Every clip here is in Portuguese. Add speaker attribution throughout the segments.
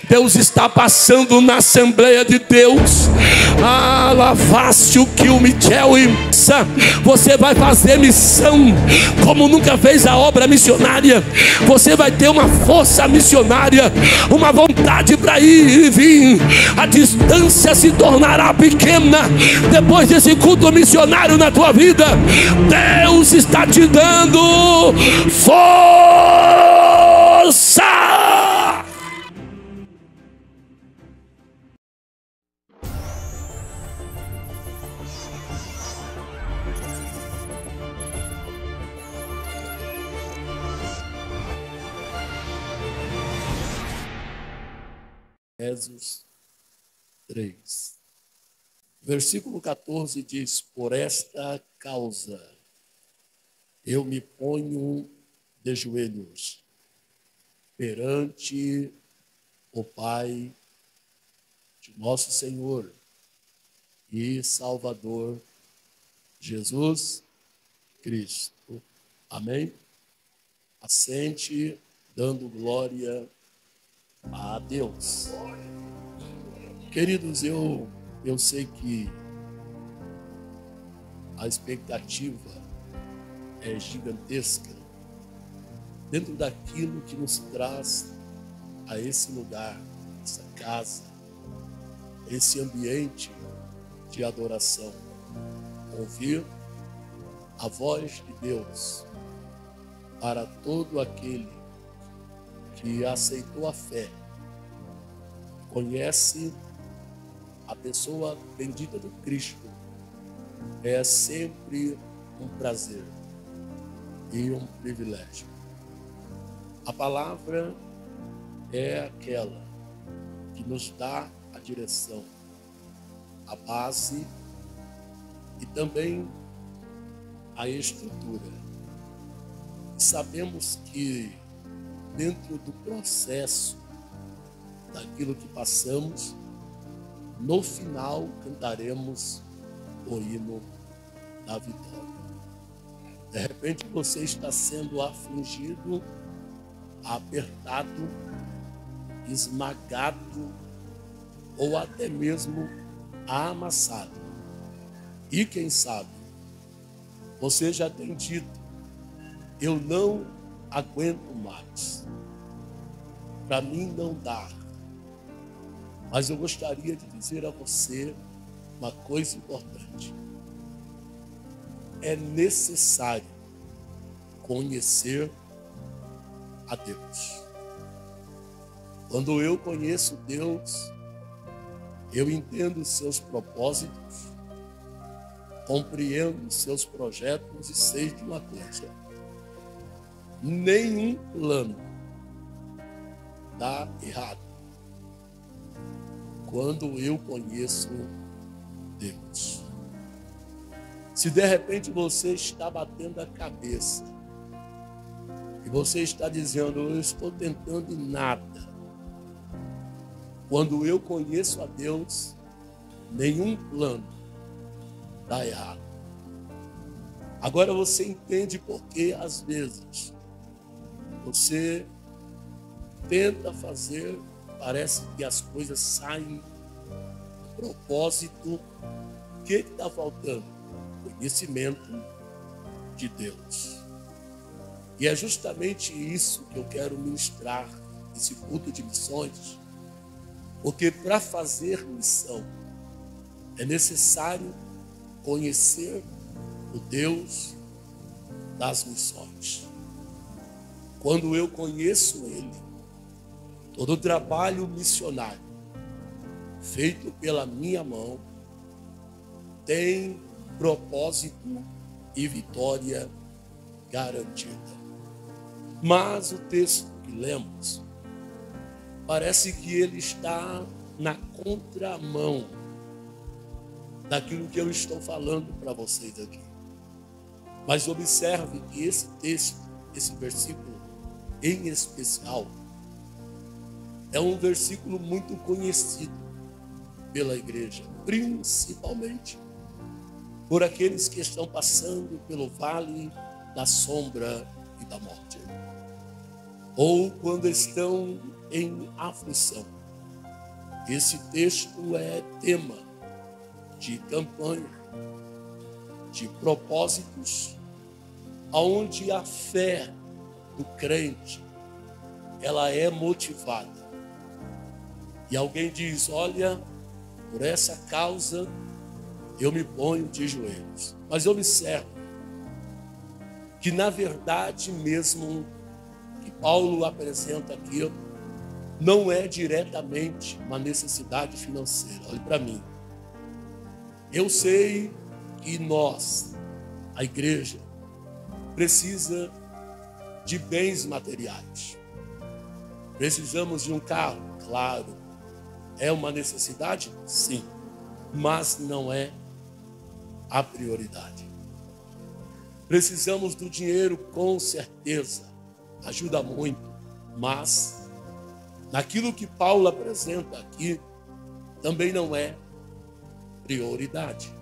Speaker 1: Deus está passando na Assembleia de Deus. Lavaste o que o Michel e você vai fazer missão como nunca fez a obra missionária. Você vai ter uma força missionária, uma vontade para ir e vir. A distância se tornará pequena depois desse culto missionário na tua vida. Deus está te dando força. Efésios 3, versículo 14 diz: por esta causa eu me ponho de joelhos perante o Pai de nosso Senhor e Salvador Jesus Cristo. Amém? Assente, dando glória a Deus. Queridos, eu sei que a expectativa é gigantesca dentro daquilo que nos traz a esse lugar, essa casa, esse ambiente de adoração. Ouvir a voz de Deus para todo aquele que aceitou a fé, conhece a pessoa bendita do Cristo, é sempre um prazer e um privilégio. A palavra é aquela que nos dá a direção, a base e também a estrutura. E sabemos que dentro do processo daquilo que passamos, no final cantaremos o hino da vitória. De repente você está sendo afligido, apertado, esmagado ou até mesmo amassado. E quem sabe, você já tem dito: eu não aguento mais, para mim não dá. Mas eu gostaria de dizer a você uma coisa importante: é necessário conhecer a Deus. Quando eu conheço Deus, eu entendo os seus propósitos, compreendo os seus projetos e sei de uma coisa: nenhum plano dá errado quando eu conheço Deus. Se de repente você está batendo a cabeça e você está dizendo: eu estou tentando e nada, quando eu conheço a Deus, nenhum plano dá errado. Agora você entende porque às vezes você tenta fazer, parece que as coisas saem do propósito. O que está faltando? Conhecimento de Deus. E é justamente isso que eu quero ministrar nesse culto de missões, porque para fazer missão é necessário conhecer o Deus das missões. Quando eu conheço Ele, todo o trabalho missionário feito pela minha mão tem propósito e vitória garantida. Mas o texto que lemos parece que ele está na contramão daquilo que eu estou falando para vocês aqui. Mas observe que esse texto, esse versículo em especial, é um versículo muito conhecido pela igreja, principalmente por aqueles que estão passando pelo vale da sombra e da morte, ou quando estão em aflição. Esse texto é tema de campanha, de propósitos, onde a fé do crente, ela é motivada. E alguém diz: olha, por essa causa eu me ponho de joelhos. Mas eu observo que, na verdade mesmo, que Paulo apresenta aqui, não é diretamente uma necessidade financeira. Olhe para mim. Eu sei que nós, a igreja, precisa de bens materiais. Precisamos de um carro, claro. É uma necessidade? Sim. Mas não é a prioridade. Precisamos do dinheiro, com certeza. Ajuda muito. Mas, naquilo que Paulo apresenta aqui, também não é prioridade.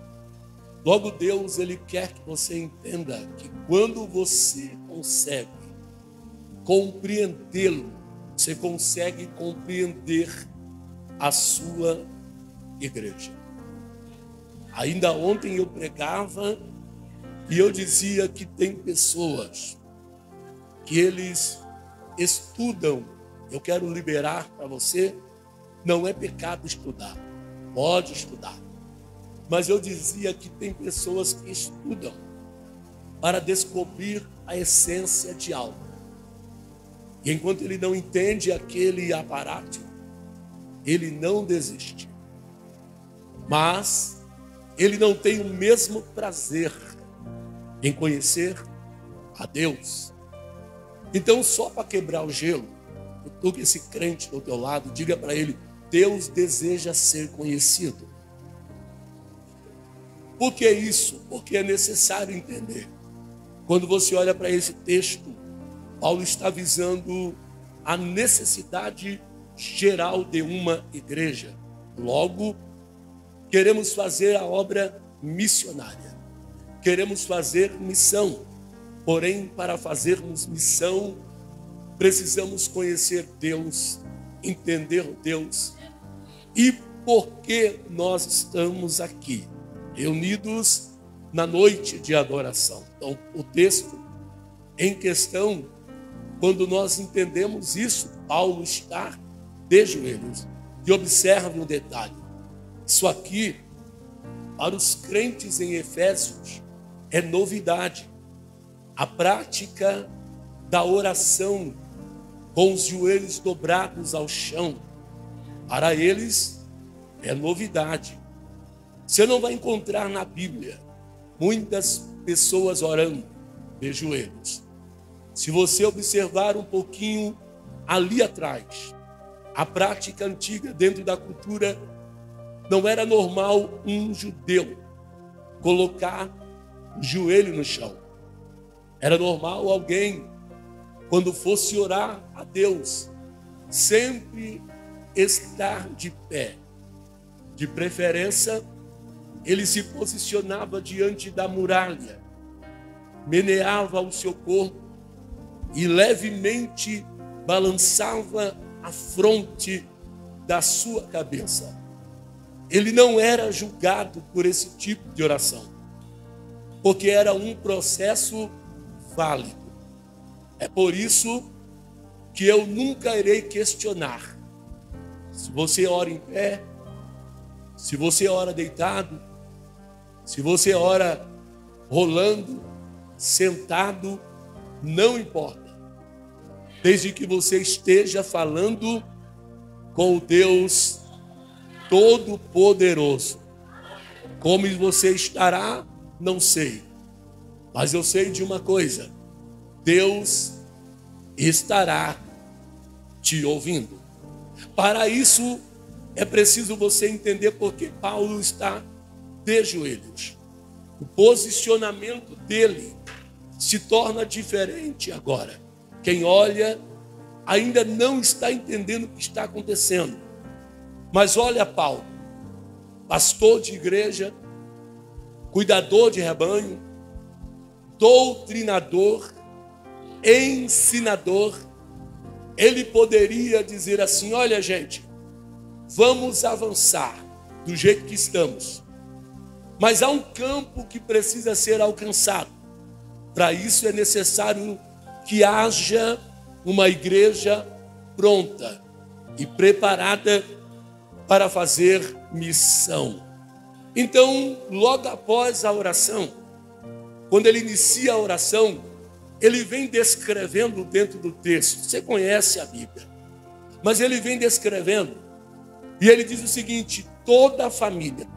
Speaker 1: Logo, Deus, Ele quer que você entenda que quando você consegue compreendê-lo, você consegue compreender a sua igreja. Ainda ontem eu pregava e eu dizia que tem pessoas que eles estudam. Eu quero liberar para você, não é pecado estudar, pode estudar. Mas eu dizia que tem pessoas que estudam para descobrir a essência de algo. E enquanto ele não entende aquele aparato, ele não desiste. Mas ele não tem o mesmo prazer em conhecer a Deus. Então, só para quebrar o gelo, tu que esse crente do teu lado, diga para ele: Deus deseja ser conhecido. Por que isso? Porque é necessário entender. Quando você olha para esse texto, Paulo está visando a necessidade geral de uma igreja. Logo, queremos fazer a obra missionária. Queremos fazer missão. Porém, para fazermos missão, precisamos conhecer Deus, entender Deus e por que nós estamos aqui, reunidos na noite de adoração. Então, o texto em questão, quando nós entendemos isso, Paulo está de joelhos. E observe um detalhe: isso aqui, para os crentes em Efésios, é novidade. A prática da oração com os joelhos dobrados ao chão, para eles é novidade. Você não vai encontrar na Bíblia muitas pessoas orando de joelhos. Se você observar um pouquinho ali atrás, a prática antiga dentro da cultura, não era normal um judeu colocar o joelho no chão. Era normal alguém, quando fosse orar a Deus, sempre estar de pé. De preferência, ele se posicionava diante da muralha, meneava o seu corpo e levemente balançava a fronte da sua cabeça. Ele não era julgado por esse tipo de oração, porque era um processo válido. É por isso que eu nunca irei questionar se você ora em pé, se você ora deitado, se você ora rolando, sentado, não importa, desde que você esteja falando com o Deus Todo-Poderoso. Como você estará, não sei, mas eu sei de uma coisa: Deus estará te ouvindo. Para isso, é preciso você entender porque Paulo está de joelhos. O posicionamento dele se torna diferente agora. Quem olha ainda não está entendendo o que está acontecendo. Mas olha Paulo, pastor de igreja, cuidador de rebanho, doutrinador, ensinador, ele poderia dizer assim: olha, gente, vamos avançar do jeito que estamos, mas há um campo que precisa ser alcançado. Para isso é necessário que haja uma igreja pronta e preparada para fazer missão. Então, logo após a oração, quando ele inicia a oração, ele vem descrevendo dentro do texto. Você conhece a Bíblia, mas ele vem descrevendo, e ele diz o seguinte: toda a família,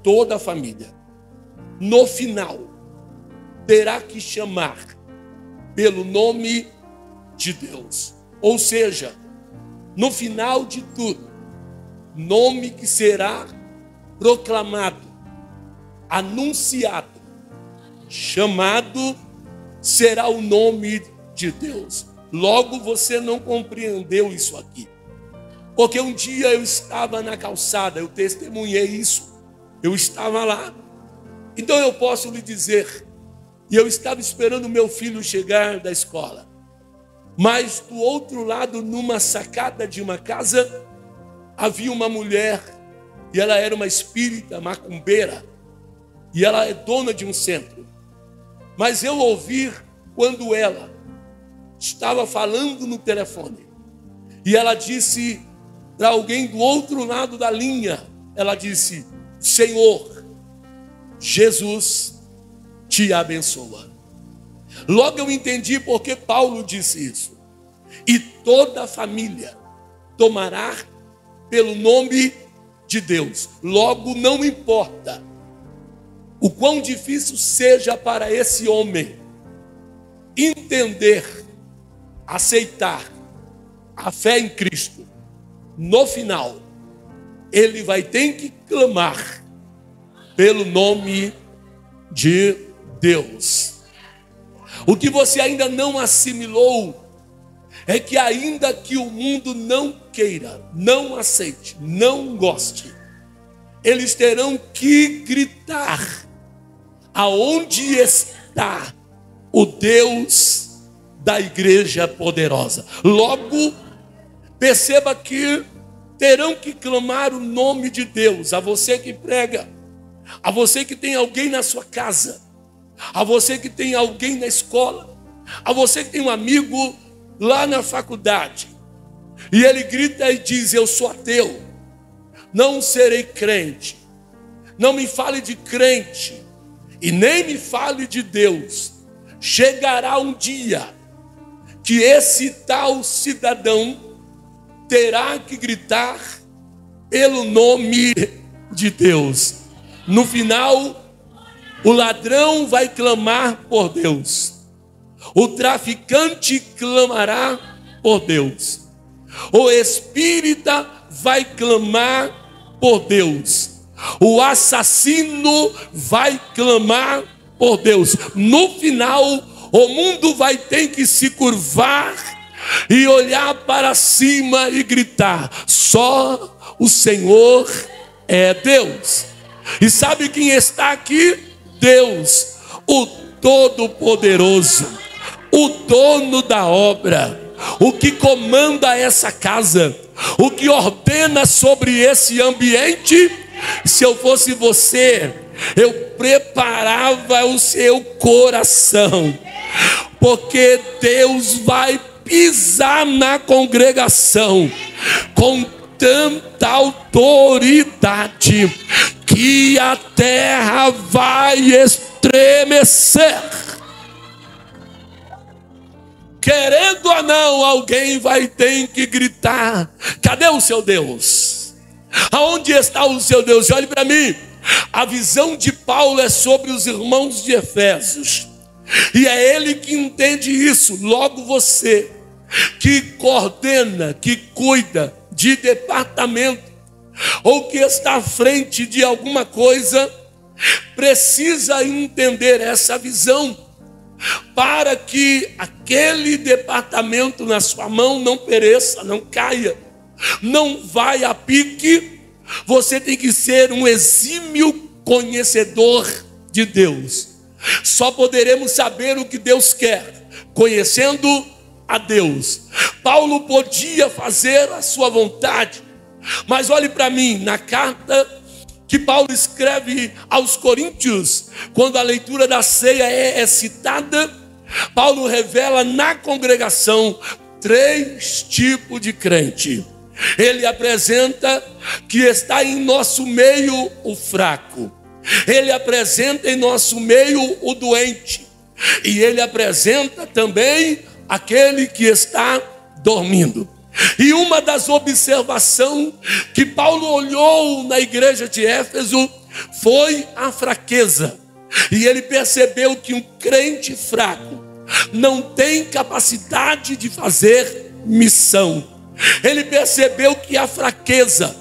Speaker 1: toda a família, no final, terá que chamar pelo nome de Deus. Ou seja, no final de tudo, nome que será proclamado, anunciado, chamado, será o nome de Deus. Logo, você não compreendeu isso aqui, porque um dia eu estava na calçada, eu testemunhei isso, eu estava lá. Então eu posso lhe dizer, e eu estava esperando meu filho chegar da escola, mas do outro lado, numa sacada de uma casa, havia uma mulher, e ela era uma espírita macumbeira, e ela é dona de um centro. Mas eu ouvi quando ela estava falando no telefone, e ela disse para alguém do outro lado da linha, ela disse: Senhor Jesus te abençoa. Logo eu entendi porque Paulo disse isso. E toda a família tomará pelo nome de Deus. Logo, não importa o quão difícil seja para esse homem entender, aceitar a fé em Cristo, no final, ele vai ter que clamar pelo nome de Deus. O que você ainda não assimilou é que, ainda que o mundo não queira, não aceite, não goste, eles terão que gritar aonde está o Deus da igreja poderosa. Logo, perceba que terão que clamar o nome de Deus. A você que prega, a você que tem alguém na sua casa, a você que tem alguém na escola, a você que tem um amigo lá na faculdade, e ele grita e diz: eu sou ateu, não serei crente, não me fale de crente, e nem me fale de Deus. Chegará um dia que esse tal cidadão terá que gritar pelo nome de Deus. No final, o ladrão vai clamar por Deus, o traficante clamará por Deus, o espírita vai clamar por Deus, o assassino vai clamar por Deus. No final, o mundo vai ter que se curvar e olhar para cima e gritar: só o Senhor é Deus. E sabe quem está aqui? Deus, o Todo-Poderoso, o dono da obra, o que comanda essa casa, o que ordena sobre esse ambiente. Se eu fosse você, eu preparava o seu coração, porque Deus vai pisar na congregação com tanta autoridade que a terra vai estremecer. Querendo ou não, alguém vai ter que gritar: cadê o seu Deus? Aonde está o seu Deus? E olhe para mim, a visão de Paulo é sobre os irmãos de Efésios, e é ele que entende isso. Logo, você que coordena, que cuida de departamento, ou que está à frente de alguma coisa, precisa entender essa visão, para que aquele departamento na sua mão não pereça, não caia, não vai a pique. Você tem que ser um exímio conhecedor de Deus. Só poderemos saber o que Deus quer conhecendo a Deus. Paulo podia fazer a sua vontade, mas olhe para mim, na carta que Paulo escreve aos Coríntios, quando a leitura da ceia é citada, Paulo revela na congregação 3 tipos de crente. Ele apresenta que está em nosso meio o fraco, ele apresenta em nosso meio o doente, e ele apresenta também aquele que está dormindo. E uma das observações que Paulo olhou na igreja de Éfeso foi a fraqueza. E ele percebeu que um crente fraco não tem capacidade de fazer missão. Ele percebeu que a fraqueza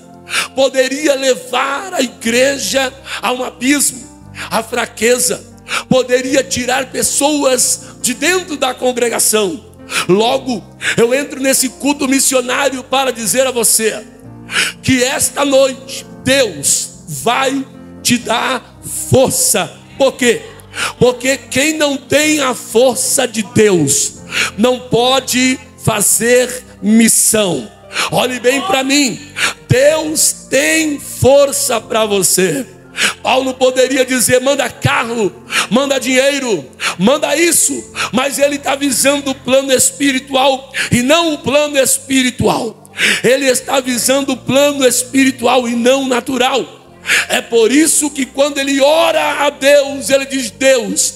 Speaker 1: poderia levar a igreja a um abismo. A fraqueza poderia tirar pessoas de dentro da congregação. Logo, eu entro nesse culto missionário para dizer a você que esta noite Deus vai te dar força. Por quê? Porque quem não tem a força de Deus não pode fazer missão. Olhe bem para mim, Deus tem força para você. Paulo poderia dizer: manda carro, manda dinheiro, manda isso, mas ele está visando o plano espiritual e não o plano espiritual. Ele está visando o plano espiritual e não natural. É por isso que quando ele ora a Deus, ele diz: Deus,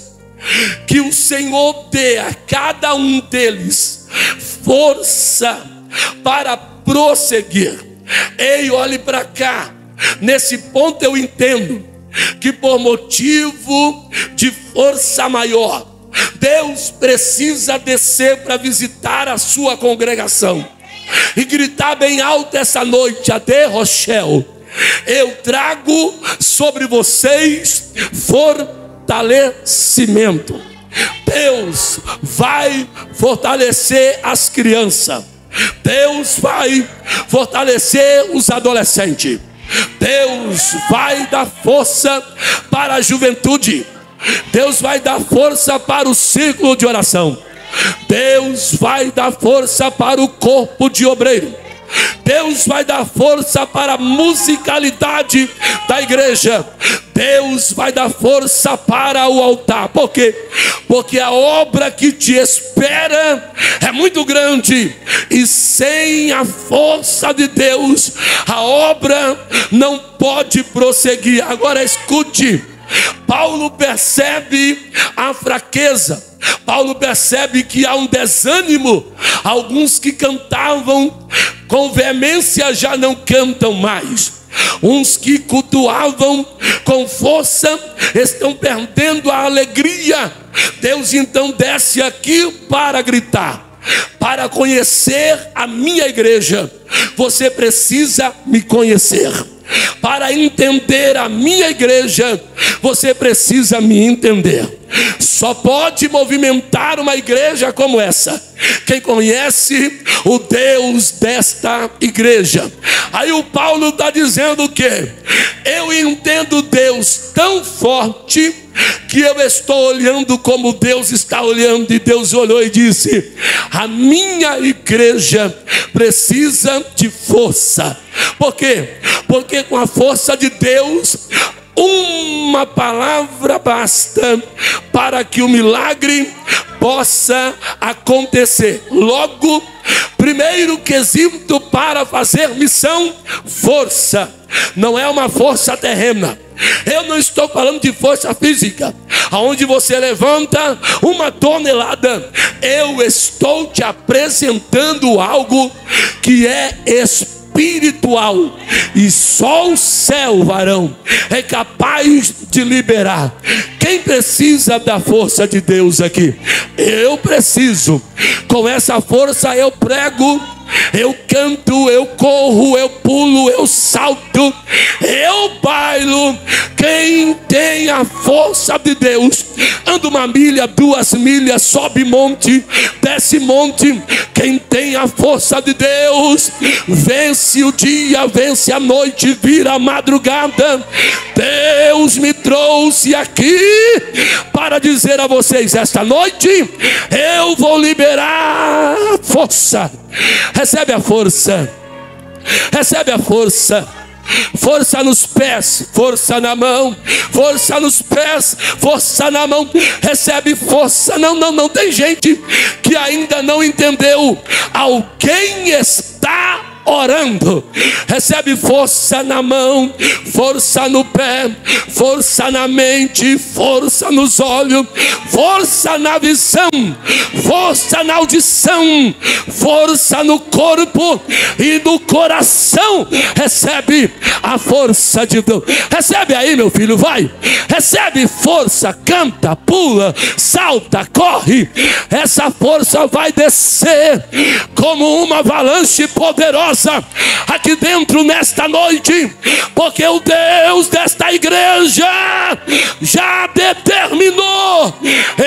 Speaker 1: que o Senhor dê a cada um deles força para prosseguir. Ei, olhe para cá. Nesse ponto eu entendo que por motivo de força maior, Deus precisa descer para visitar a sua congregação e gritar bem alto essa noite: Ade Rochelle, eu trago sobre vocês fortalecimento. Deus vai fortalecer as crianças, Deus vai fortalecer os adolescentes, Deus vai dar força para a juventude, Deus vai dar força para o círculo de oração, Deus vai dar força para o corpo de obreiro, Deus vai dar força para a musicalidade da igreja, Deus vai dar força para o altar. Por quê? Porque a obra que te espera é muito grande, e sem a força de Deus a obra não pode prosseguir. Agora escute, Paulo percebe a fraqueza, Paulo percebe que há um desânimo. Alguns que cantavam com veemência já não cantam mais. Uns que cultuavam com força estão perdendo a alegria. Deus então desce aqui para gritar: para conhecer a minha igreja, você precisa me conhecer. Para entender a minha igreja, você precisa me entender. Só pode movimentar uma igreja como essa quem conhece o Deus desta igreja. Aí o Paulo está dizendo o quê? Eu entendo Deus tão forte que eu estou olhando como Deus está olhando. E Deus olhou e disse: a minha igreja precisa de força. Por quê? Porque com a força de Deus, uma palavra basta para que o milagre possa acontecer. Logo, primeiro quesito para fazer missão: força. Não é uma força terrena. Eu não estou falando de força física, aonde você levanta 1 tonelada. Eu estou te apresentando algo que é espiritual, e só o céu, varão, é capaz de liberar. Quem precisa da força de Deus aqui? Eu preciso. Com essa força eu prego, eu canto, eu corro, eu pulo, eu salto, eu bailo. Quem tem a força força de Deus, anda 1 milha, 2 milhas, sobe monte, desce monte. Quem tem a força de Deus vence o dia, vence a noite, vira a madrugada. Deus me trouxe aqui para dizer a vocês: esta noite eu vou liberar força. Recebe a força, recebe a força. Força nos pés, força na mão, força nos pés, força na mão. Recebe força. Não tem gente que ainda não entendeu. Alguém está orando. Recebe força na mão, força no pé, força na mente, força nos olhos, força na visão, força na audição, força no corpo e no coração. Recebe a força de Deus. Recebe aí, meu filho, vai. Recebe força, canta, pula, salta, corre. Essa força vai descer como uma avalanche poderosa aqui dentro nesta noite, porque o Deus desta igreja já determinou.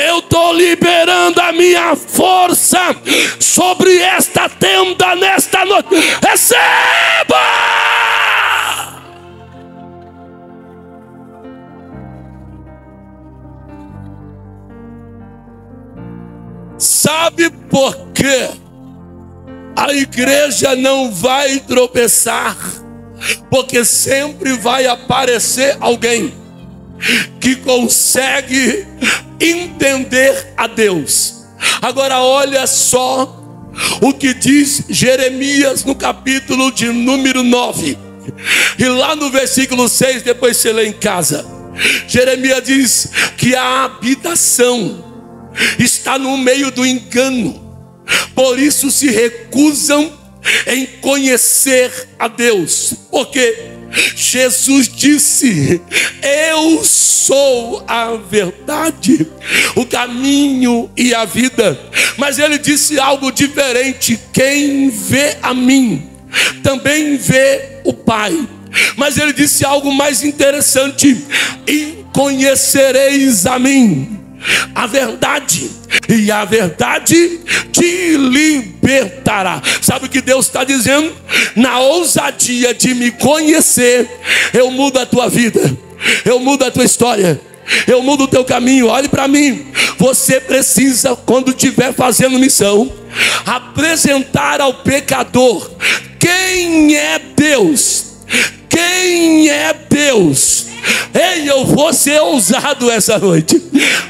Speaker 1: Eu estou liberando a minha força sobre esta tenda nesta noite. Receba! Sabe por quê? A igreja não vai tropeçar, porque sempre vai aparecer alguém que consegue entender a Deus. Agora olha só o que diz Jeremias no capítulo de número 9. E lá no versículo 6, depois você lê em casa. Jeremias diz que a habitação está no meio do engano. Por isso se recusam em conhecer a Deus. Porque Jesus disse: eu sou a verdade, o caminho e a vida. Mas ele disse algo diferente: quem vê a mim também vê o Pai. Mas ele disse algo mais interessante: e conhecereis a mim, a verdade, e a verdade te libertará. Sabe o que Deus está dizendo? Na ousadia de me conhecer, eu mudo a tua vida, eu mudo a tua história, eu mudo o teu caminho. Olhe para mim. Você precisa, quando estiver fazendo missão, apresentar ao pecador quem é Deus. Quem é Deus? Ei, eu vou ser ousado essa noite.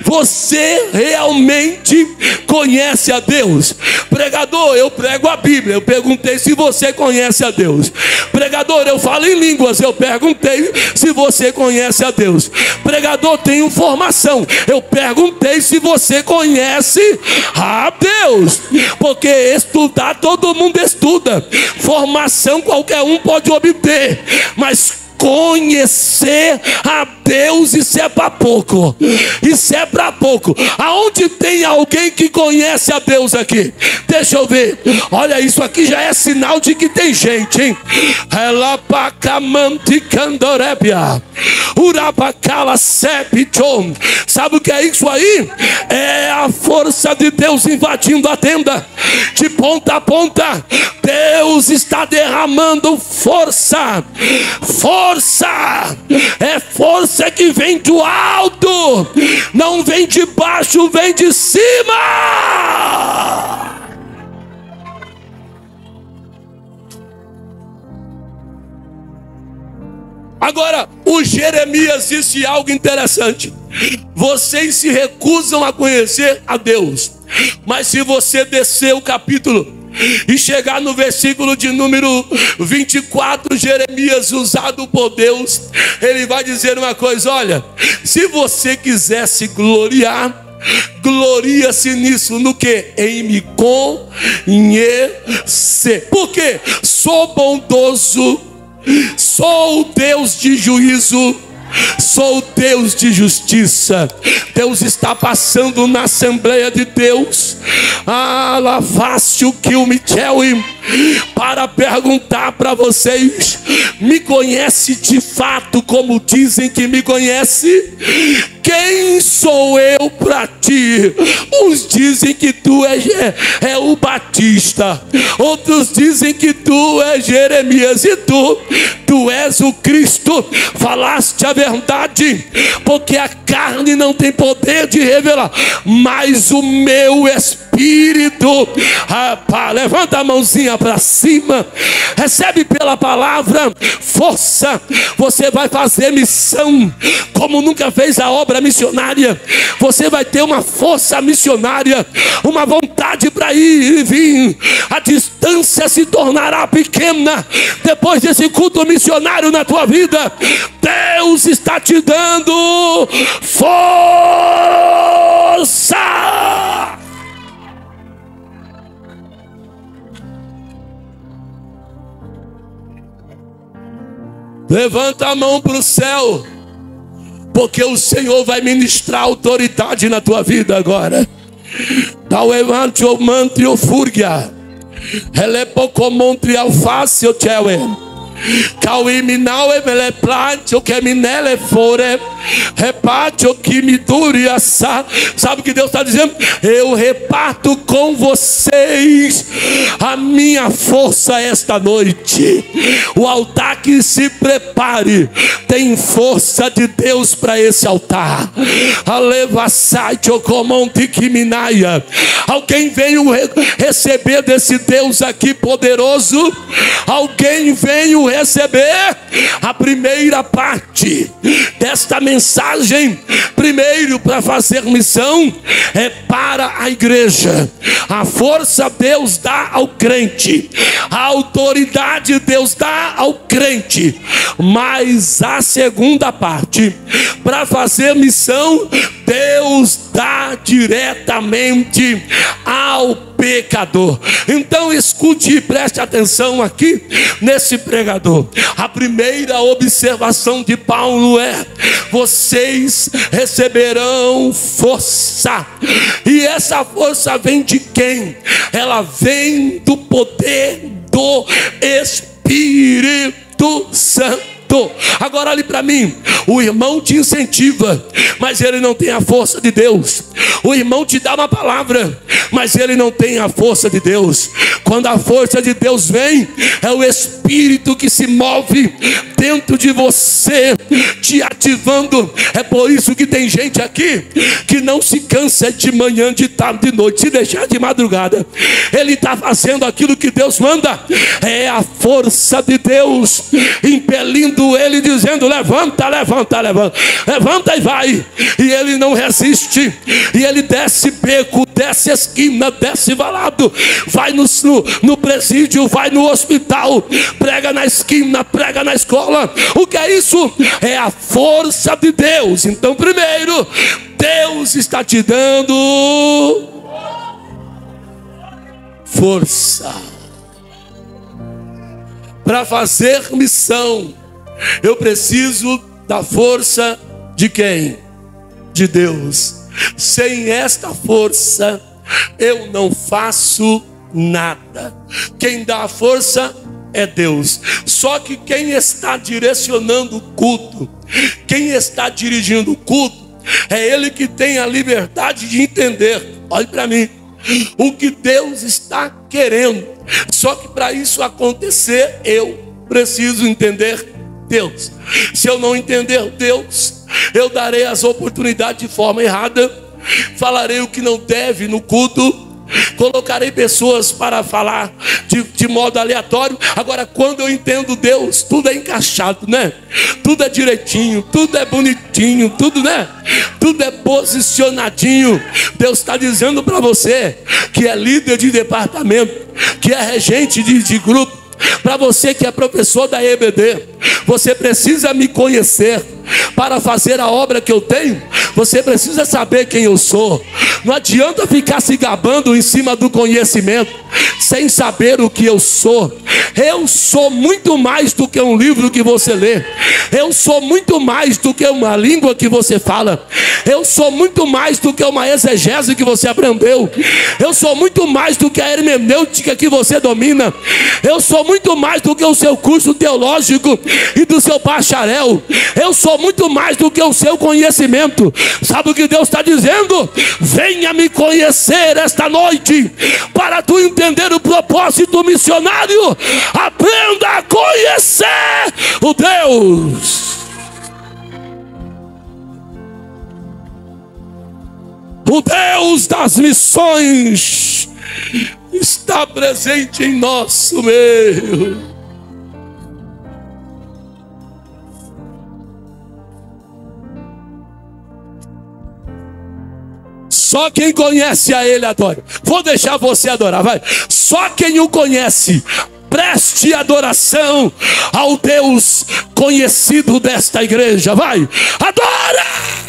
Speaker 1: Você realmente conhece a Deus? Pregador, eu prego a Bíblia. Eu perguntei se você conhece a Deus. Pregador, eu falo em línguas. Eu perguntei se você conhece a Deus. Pregador, tenho formação. Eu perguntei se você conhece a Deus. Porque estudar todo mundo estuda. Formação qualquer um pode obter. Mas conhecer a Deus, isso é para pouco. Isso é para pouco. Aonde tem alguém que conhece a Deus aqui? Deixa eu ver. Olha, isso aqui já é sinal de que tem gente, hein? Sabe o que é isso aí? É a força de Deus invadindo a tenda. De ponta a ponta, Deus está derramando força. Força é força que vem do alto, não vem de baixo, vem de cima. Agora, o Jeremias disse algo interessante: vocês se recusam a conhecer a Deus, mas se você descer o capítulo e chegar no versículo de número 24, Jeremias, usado por Deus, ele vai dizer uma coisa: olha, se você quiser se gloriar, gloria-se nisso, no que? Em me conhecer. Porque sou bondoso, sou o Deus de juízo, sou Deus de justiça. Deus está passando na Assembleia de Deus, Lavaste que o Michel, para perguntar para vocês: me conhece de fato como dizem que me conhece? Quem sou eu para ti? Uns dizem que tu é o Batista, outros dizem que tu és Jeremias, e tu és o Cristo. Falaste a verdade, porque a carne não tem poder de revelar, mas o meu Espírito. Rapaz, levanta a mãozinha para cima, recebe pela palavra força. Você vai fazer missão como nunca fez a obra missionária. Você vai ter uma força missionária, uma vontade para ir e vir. A distância se tornará pequena depois desse culto missionário na tua vida. Deus está te dando força. Levanta a mão para o céu, porque o Senhor vai ministrar autoridade na tua vida agora. Tal evante o mantre o furgia, ele pouco montre alface o tchewe. Cauiminal e mele plante o que minele fore, reparte o que me dure assar. Sabe o que Deus está dizendo? Eu reparto com vocês a minha força esta noite. O altar que se prepare, tem força de Deus para esse altar. Alguém veio receber desse Deus aqui poderoso? Alguém veio receber a primeira parte desta mensagem? Primeiro, para fazer missão, é para a igreja. A força Deus dá ao crente, a autoridade Deus dá ao crente, mas a segunda parte, para fazer missão, Deus dá diretamente ao pecador. Então escute e preste atenção aqui nesse pregador. A primeira observação de Paulo é: vocês receberão força. E essa força vem de quem? Ela vem do poder do Espírito Santo. Agora olhe para mim. O irmão te incentiva, mas ele não tem a força de Deus. O irmão te dá uma palavra, mas ele não tem a força de Deus. Quando a força de Deus vem, é o Espírito que se move dentro de você, te ativando. É por isso que tem gente aqui que não se cansa de manhã, de tarde, de noite. Se deixar de madrugada, ele está fazendo aquilo que Deus manda. É a força de Deus impelindo ele, dizendo: levanta, levanta, levanta, levanta e vai. E ele não resiste, e ele desce beco, desce esquina, desce valado, vai no presídio, vai no hospital, prega na esquina, prega na escola. O que é isso? É a força de Deus. Então, primeiro, Deus está te dando força para fazer missão. Eu preciso da força de quem? De Deus. Sem esta força eu não faço nada. Quem dá a força é Deus. Só que quem está direcionando o culto, quem está dirigindo o culto, é Ele que tem a liberdade de entender. Olhe para mim, o que Deus está querendo. Só que para isso acontecer, eu preciso entender Deus. Se eu não entender Deus, eu darei as oportunidades de forma errada, falarei o que não deve no culto, colocarei pessoas para falar de modo aleatório. Agora, quando eu entendo Deus, tudo é encaixado, né? Tudo é direitinho, tudo é bonitinho, tudo, né? Tudo é posicionadinho. Deus está dizendo para você que é líder de departamento, que é regente de grupo, para você que é professor da EBD, você precisa me conhecer. Para fazer a obra que eu tenho, você precisa saber quem eu sou. Não adianta ficar se gabando em cima do conhecimento, sem saber o que eu sou. Eu sou muito mais do que um livro que você lê. Eu sou muito mais do que uma língua que você fala. Eu sou muito mais do que uma exegese que você aprendeu. Eu sou muito mais do que a hermenêutica que você domina. Eu sou muito mais do que o seu curso teológico e do seu bacharel. Eu sou muito mais do que o seu conhecimento. Sabe o que Deus está dizendo? Venha me conhecer esta noite, para tu entender o propósito missionário. Aprenda a conhecer o Deus. O Deus das missões está presente em nosso meio. Só quem conhece a Ele adora. Vou deixar você adorar, vai. Só quem o conhece, preste adoração ao Deus conhecido desta igreja, vai. Adora!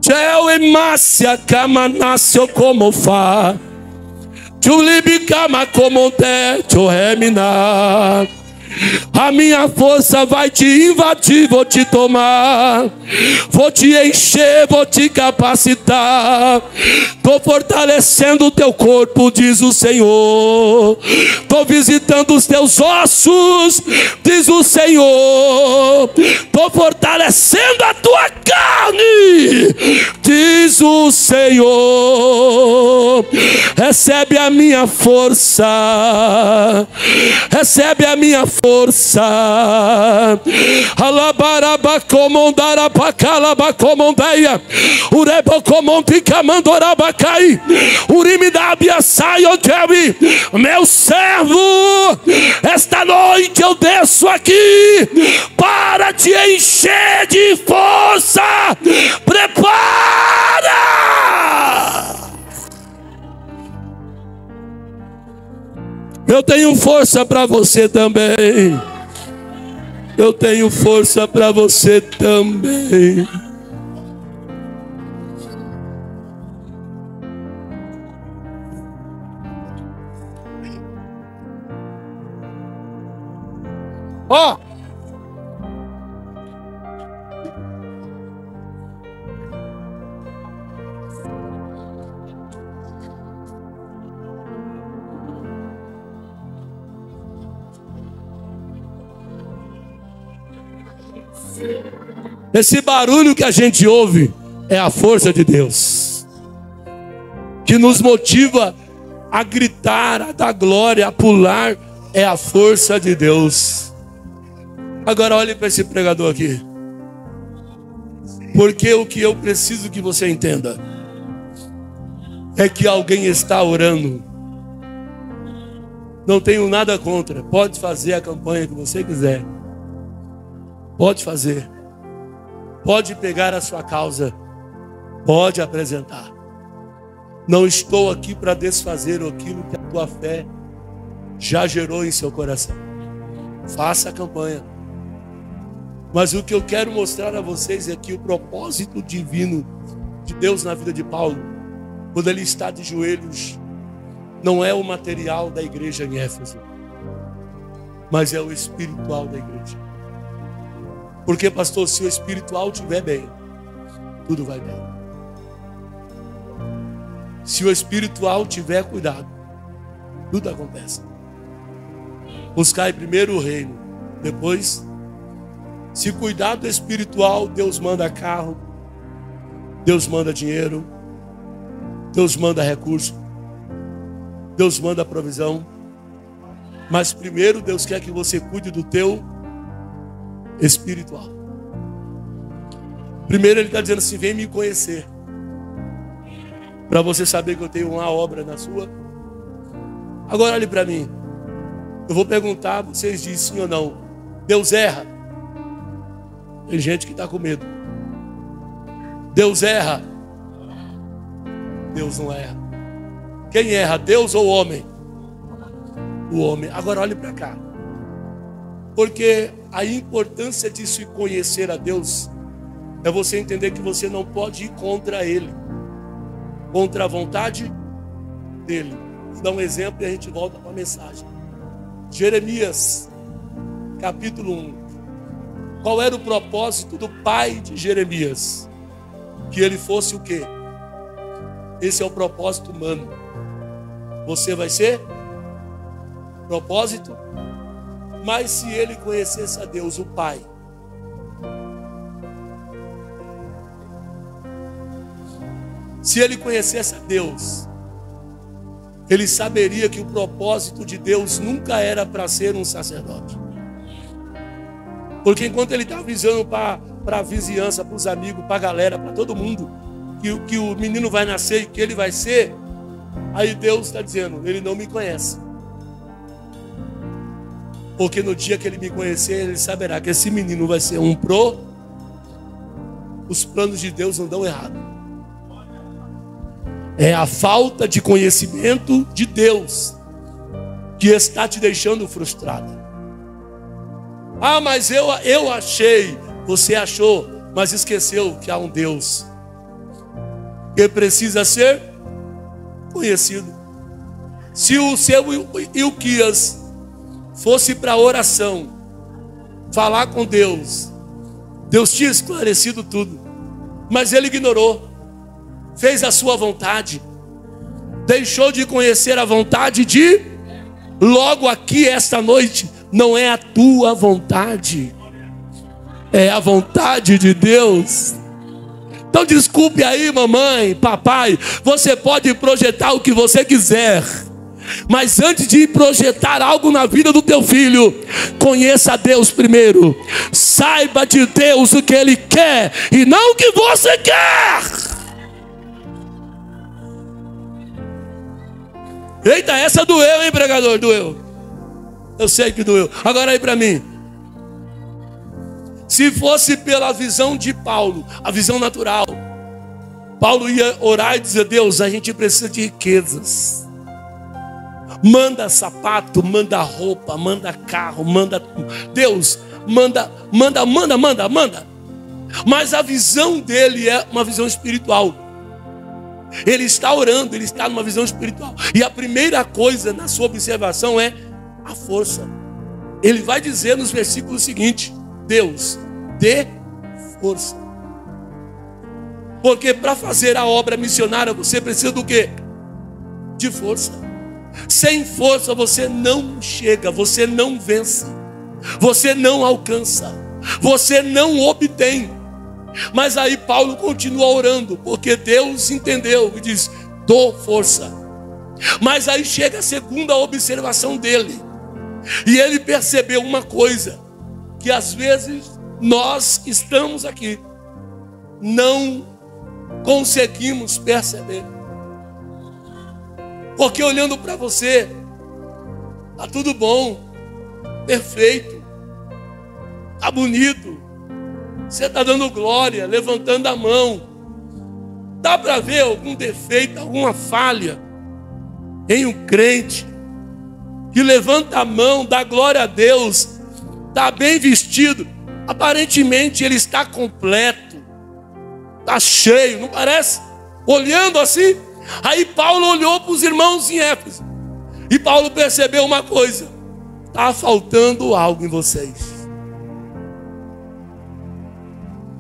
Speaker 1: Teu emácia cama nasceu como fa, tu libi cama como te tu remina. A minha força vai te invadir, vou te tomar, vou te encher, vou te capacitar. Estou fortalecendo o teu corpo, diz o Senhor. Estou visitando os teus ossos, diz o Senhor. Estou fortalecendo a tua carne, diz o Senhor. Recebe a minha força, recebe a minha força. Alabaraba comondaraba calaba comondeia, urebo comontica mandoraba cai, urimidabia saio tebi. Meu servo, esta noite eu desço aqui para te encher de força. Prepara! Eu tenho força para você também. Eu tenho força para você também. Ó! Esse barulho que a gente ouve é a força de Deus, que nos motiva a gritar, a dar glória, a pular. É a força de Deus. Agora olhe para esse pregador aqui, porque o que eu preciso que você entenda é que alguém está orando. Não tenho nada contra, pode fazer a campanha que você quiser, pode fazer, pode pegar a sua causa, pode apresentar. Não estou aqui para desfazer aquilo que a tua fé já gerou em seu coração. Faça a campanha. Mas o que eu quero mostrar a vocês é que o propósito divino de Deus na vida de Paulo, quando ele está de joelhos, não é o material da igreja em Éfeso, mas é o espiritual da igreja. Porque, pastor, se o espiritual estiver bem, tudo vai bem. Se o espiritual tiver cuidado, tudo acontece. Buscai primeiro o reino, depois, se cuidar do espiritual, Deus manda carro, Deus manda dinheiro, Deus manda recurso, Deus manda provisão. Mas primeiro Deus quer que você cuide do teu espiritual. Primeiro Ele está dizendo assim: vem me conhecer, para você saber que eu tenho uma obra na sua. Agora olhe para mim. Eu vou perguntar, vocês dizem sim ou não. Deus erra? Tem gente que está com medo. Deus erra? Deus não erra. Quem erra, Deus ou o homem? o homem. Agora olhe para cá. Porque a importância de se conhecer a Deus é você entender que você não pode ir contra Ele, contra a vontade dEle. Vou dar um exemplo e a gente volta para a mensagem. Jeremias, capítulo 1. Qual era o propósito do pai de Jeremias? Que ele fosse o quê? Esse é o propósito humano. Você vai ser propósito? Mas se ele conhecesse a Deus, o Pai, se ele conhecesse a Deus, ele saberia que o propósito de Deus nunca era para ser um sacerdote. Porque enquanto ele está avisando para a vizinhança, para os amigos, para a galera, para todo mundo, que o menino vai nascer e que ele vai ser, aí Deus está dizendo, ele não me conhece. Porque no dia que ele me conhecer, ele saberá que esse menino vai ser Os planos de Deus não dão errado. É a falta de conhecimento de Deus que está te deixando frustrado. Ah, mas eu achei. Você achou, mas esqueceu que há um Deus que precisa ser conhecido. Se o seu Ilquias fosse para a oração, falar com Deus, Deus tinha esclarecido tudo, mas ele ignorou, fez a sua vontade, deixou de conhecer a vontade de, logo aqui esta noite, não é a tua vontade, é a vontade de Deus. Então desculpe aí, mamãe, papai, você pode projetar o que você quiser, mas antes de projetar algo na vida do teu filho, conheça a Deus primeiro. Saiba de Deus o que Ele quer e não o que você quer. Eita, essa doeu, hein, pregador? Doeu. Eu sei que doeu. Agora aí para mim. Se fosse pela visão de Paulo, a visão natural, Paulo ia orar e dizer: Deus, a gente precisa de riquezas. Manda sapato, manda roupa, manda carro, manda. Deus, manda. Mas a visão dele é uma visão espiritual. Ele está orando, ele está numa visão espiritual. E a primeira coisa na sua observação é a força. Ele vai dizer nos versículos seguintes: Deus, dê força. Porque para fazer a obra missionária você precisa do quê? De força. Sem força você não chega, você não vence, você não alcança, você não obtém. Mas aí Paulo continua orando, porque Deus entendeu e diz: dou força. Mas aí chega a segunda observação dele, e ele percebeu uma coisa, que às vezes nós que estamos aqui não conseguimos perceber. Porque olhando para você, está tudo bom, perfeito, está bonito, você está dando glória, levantando a mão. Dá para ver algum defeito, alguma falha em um crente que levanta a mão, dá glória a Deus, está bem vestido, aparentemente ele está completo, está cheio, não parece? Olhando assim. Aí Paulo olhou para os irmãos em Éfeso, e Paulo percebeu uma coisa: está faltando algo em vocês.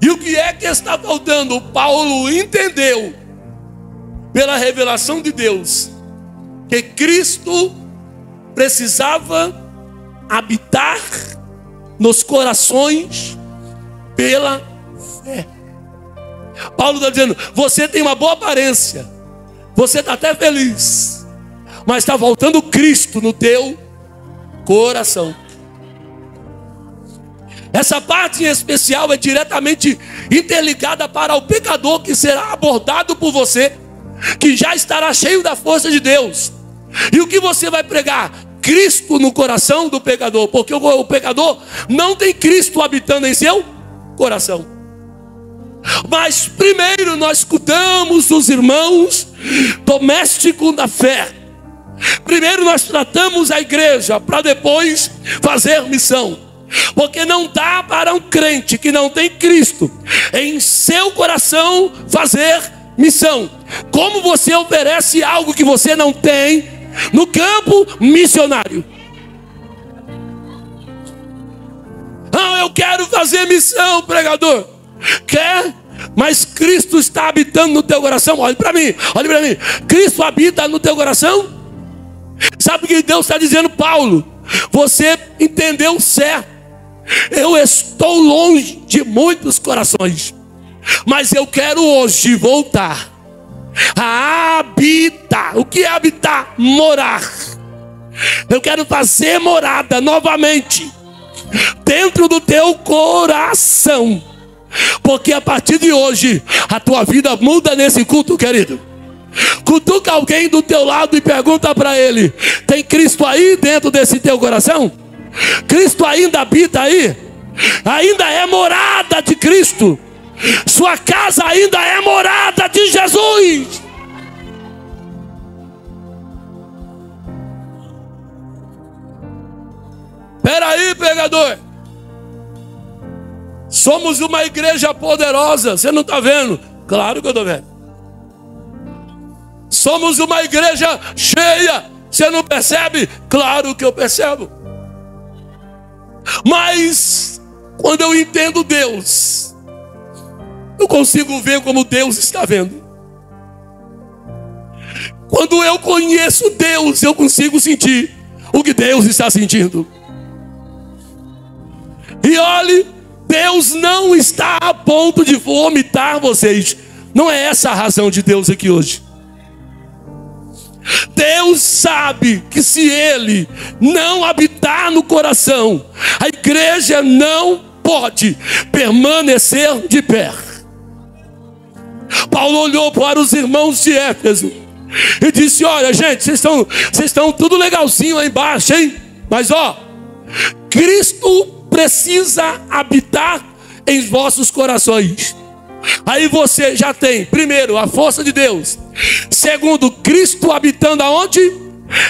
Speaker 1: E o que é que está faltando? Paulo entendeu, pela revelação de Deus, que Cristo precisava habitar nos corações pela fé. Paulo está dizendo: você tem uma boa aparência, você está até feliz, mas está faltando Cristo no teu coração. Essa parte em especial é diretamente interligada para o pecador que será abordado por você, que já estará cheio da força de Deus. E o que você vai pregar? Cristo no coração do pecador, porque o pecador não tem Cristo habitando em seu coração. Mas primeiro nós cuidamos dos irmãos domésticos da fé, Primeiro nós tratamos a igreja para depois fazer missão. Porque não dá para um crente que não tem Cristo em seu coração fazer missão. Como você oferece algo que você não tem no campo missionário? Ah, eu quero fazer missão, pregador. Quer? Mas Cristo está habitando no teu coração. Olhe para mim, olhe para mim. Cristo habita no teu coração? Sabe o que Deus está dizendo, Paulo? Você entendeu certo. Eu estou longe de muitos corações, mas eu quero hoje voltar a habitar. O que é habitar? Morar. Eu quero fazer morada novamente dentro do teu coração, porque a partir de hoje a tua vida muda nesse culto, querido. Cutuca alguém do teu lado e pergunta para ele: tem Cristo aí dentro desse teu coração? Cristo ainda habita aí? Ainda é morada de Cristo? Sua casa ainda é morada de Jesus? Espera aí, pregador. Somos uma igreja poderosa. Você não está vendo? Claro que eu estou vendo. Somos uma igreja cheia. Você não percebe? Claro que eu percebo. Mas quando eu entendo Deus, eu consigo ver como Deus está vendo. Quando eu conheço Deus, eu consigo sentir o que Deus está sentindo. E olhe, Deus não está a ponto de vomitar vocês. Não é essa a razão de Deus aqui hoje. Deus sabe que se Ele não habitar no coração, a igreja não pode permanecer de pé. Paulo olhou para os irmãos de Éfeso e disse: olha, gente, vocês estão tudo legalzinho aí embaixo, hein? Mas ó, Cristo precisa habitar em vossos corações. Aí você já tem, primeiro, a força de Deus. Segundo, Cristo habitando aonde?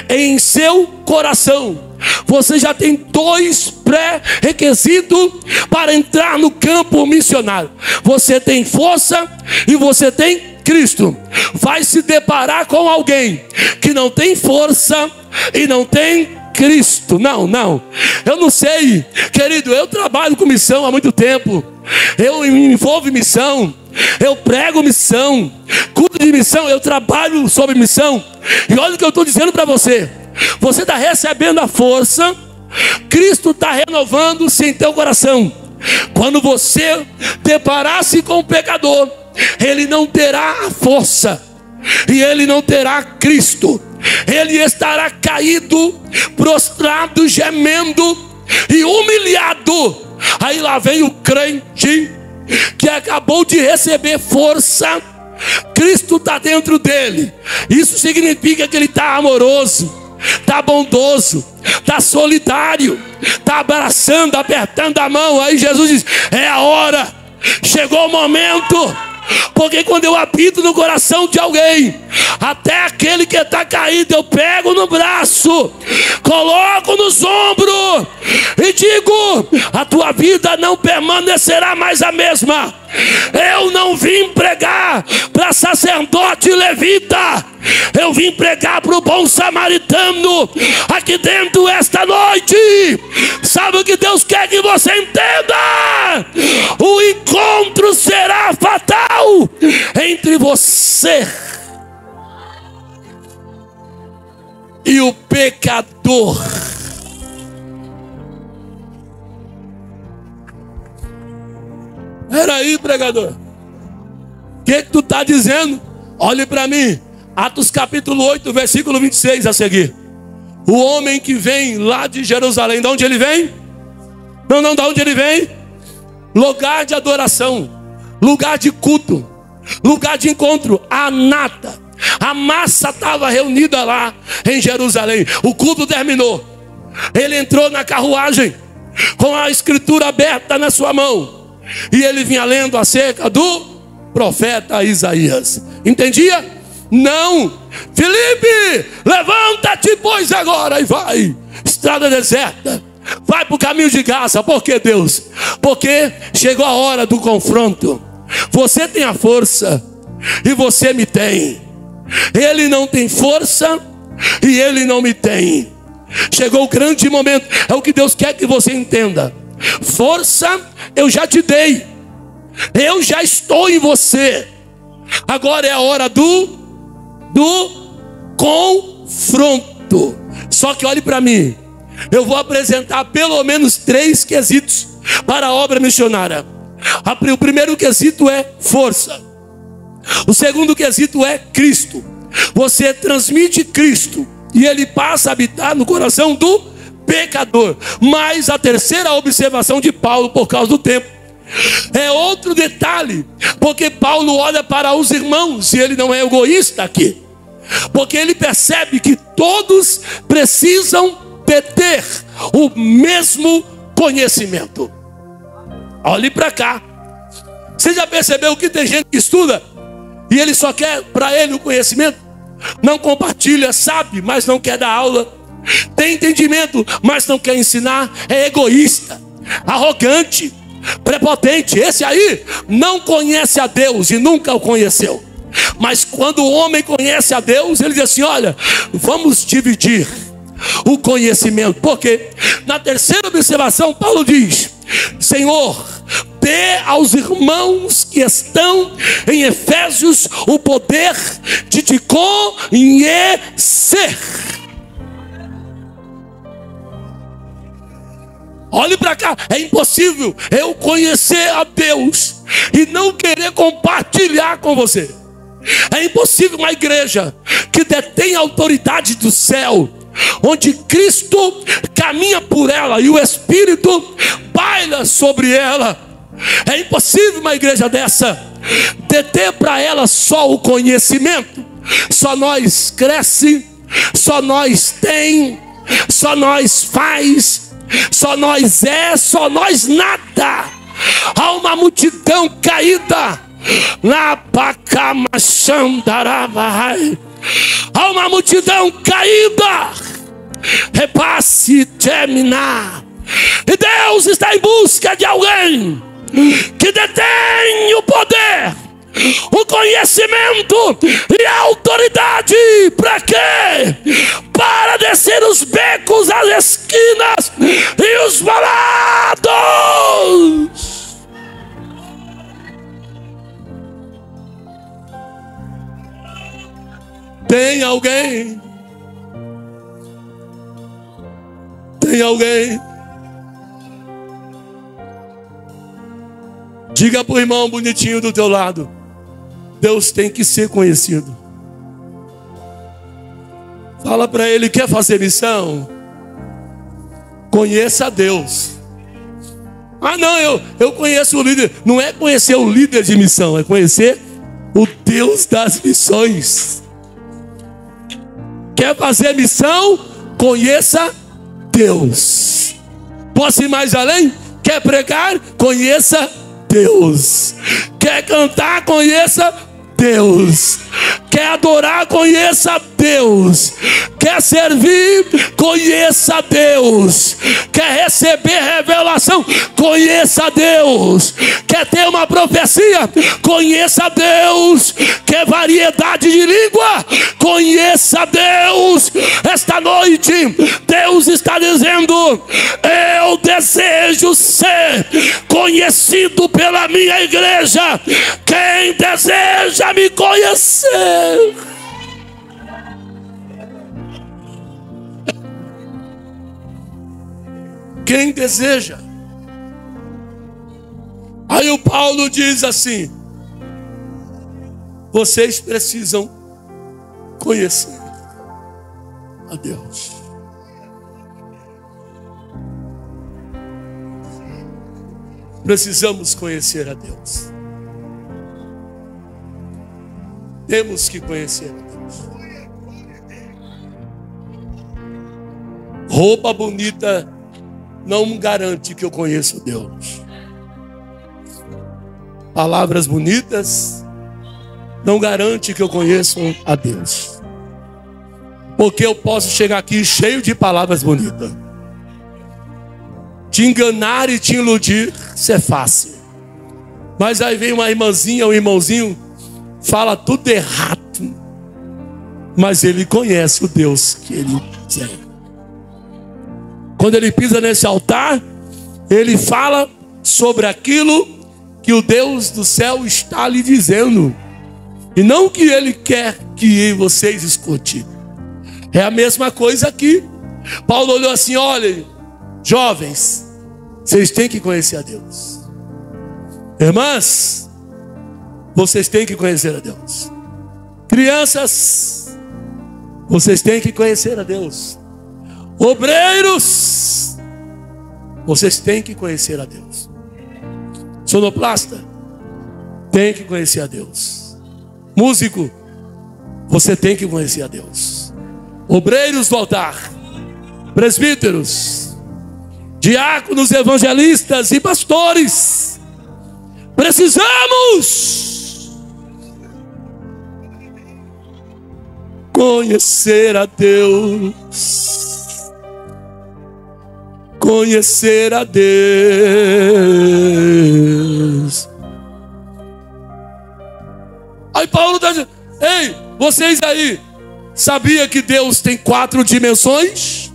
Speaker 1: Em seu coração. Você já tem dois pré-requisitos para entrar no campo missionário. Você tem força e você tem Cristo. Vai se deparar com alguém que não tem força e não tem Cristo. Não. Eu não sei, querido, eu trabalho com missão há muito tempo. Eu me envolvo em missão. Eu prego missão. Culto de missão, eu trabalho sobre missão. E olha o que eu estou dizendo para você. Você está recebendo a força. Cristo está renovando-se em teu coração. Quando você deparar-se com o pecador, ele não terá a força e ele não terá Cristo. Ele estará caído, prostrado, gemendo e humilhado. Aí lá vem o crente que acabou de receber força. Cristo está dentro dele. Isso significa que ele está amoroso, está bondoso, está solidário, está abraçando, apertando a mão. Aí Jesus diz: é a hora, chegou o momento. Porque quando eu habito no coração de alguém, até aquele que está caído, eu pego no braço, coloco nos ombros e digo: a tua vida não permanecerá mais a mesma. Eu não vim pregar para sacerdote levita, eu vim pregar para o bom samaritano aqui dentro esta noite. Sabe o que Deus quer que você entenda? O encontro será fatal entre você e o pecador. Peraí, pregador, o que tu está dizendo? Olhe para mim, Atos capítulo 8, versículo 26 a seguir. O homem que vem lá de Jerusalém, de onde ele vem? Não, de onde ele vem? Lugar de adoração, lugar de culto, lugar de encontro. A nata, a massa estava reunida lá em Jerusalém. O culto terminou. Ele entrou na carruagem com a escritura aberta na sua mão. E ele vinha lendo acerca do profeta Isaías. Entendia? Não. Filipe, levanta-te, pois, agora e vai. Estrada deserta. Vai para o caminho de Gaza. Por que, Deus? Porque chegou a hora do confronto. Você tem a força e você me tem. Ele não tem força e ele não me tem. Chegou o grande momento. É o que Deus quer que você entenda. Força eu já te dei. Eu já estou em você. Agora é a hora do confronto. Só que olhe para mim. Eu vou apresentar pelo menos 3 quesitos para a obra missionária. O primeiro quesito é força. O segundo quesito é Cristo. Você transmite Cristo e ele passa a habitar no coração do pecador. Mas a terceira observação de Paulo, por causa do tempo, é outro detalhe, porque Paulo olha para os irmãos e ele não é egoísta aqui, porque ele percebe que todos precisam ter o mesmo conhecimento. Olhe para cá. Você já percebeu que tem gente que estuda e ele só quer para ele o conhecimento? Não compartilha, sabe, mas não quer dar aula. Tem entendimento, mas não quer ensinar. É egoísta, arrogante, prepotente. Esse aí não conhece a Deus e nunca o conheceu. Mas quando o homem conhece a Deus, ele diz assim: olha, vamos dividir o conhecimento. Porque na terceira observação Paulo diz: Senhor, dê aos irmãos que estão em Efésios o poder de te conhecer. Olhe para cá. É impossível eu conhecer a Deus e não querer compartilhar com você. É impossível uma igreja que detém a autoridade do céu, onde Cristo caminha por ela e o Espírito baila sobre ela. É impossível uma igreja dessa deter para ela só o conhecimento. Só nós cresce, só nós tem, só nós faz, só nós só nós nada. Há uma multidão caída na Pacamachandaravai. Há uma multidão caída. Repasse terminar. E Deus está em busca de alguém que detém o poder, o conhecimento e a autoridade. Para quê? Para descer os becos, as esquinas e os valados. Tem alguém? Tem alguém? Diga para o irmão bonitinho do teu lado: Deus tem que ser conhecido. Fala para ele: quer fazer missão? Conheça a Deus. Ah não, eu conheço o líder. Não é conhecer o líder de missão, é conhecer o Deus das missões. Quer fazer missão? Conheça Deus. Posso ir mais além? Quer pregar? Conheça Deus. Quer cantar? Conheça Deus. Quer adorar? Conheça Deus. Quer servir? Conheça Deus. Quer receber revelação? Conheça Deus. Quer ter uma profecia? Conheça Deus. Quer variedade de língua? Conheça Deus. Esta noite Deus está dizendo: eu desejo ser conhecido pela minha igreja. Quem deseja me conhecer? Quem deseja? Aí o Paulo diz assim: vocês precisam conhecer a Deus. Precisamos conhecer a Deus. Temos que conhecer a Deus. Roupa bonita não garante que eu conheço Deus. Palavras bonitas não garante que eu conheço a Deus. Porque eu posso chegar aqui cheio de palavras bonitas. Te enganar e te iludir, isso é fácil. Mas aí vem uma irmãzinha, um irmãozinho, fala tudo errado. Mas ele conhece o Deus que ele é. Quando ele pisa nesse altar, ele fala sobre aquilo que o Deus do céu está lhe dizendo. E não que ele quer que vocês escutem. É a mesma coisa aqui. Paulo olhou assim: olha, jovens, vocês têm que conhecer a Deus. Irmãs, vocês têm que conhecer a Deus. Crianças, vocês têm que conhecer a Deus. Obreiros, vocês têm que conhecer a Deus. Sonoplasta, tem que conhecer a Deus. Músico, você tem que conhecer a Deus. Obreiros do altar, presbíteros, diáconos, evangelistas e pastores, precisamos conhecer a Deus. Conhecer a Deus. Aí Paulo está dizendo: ei, vocês aí, sabia que Deus tem 4 dimensões?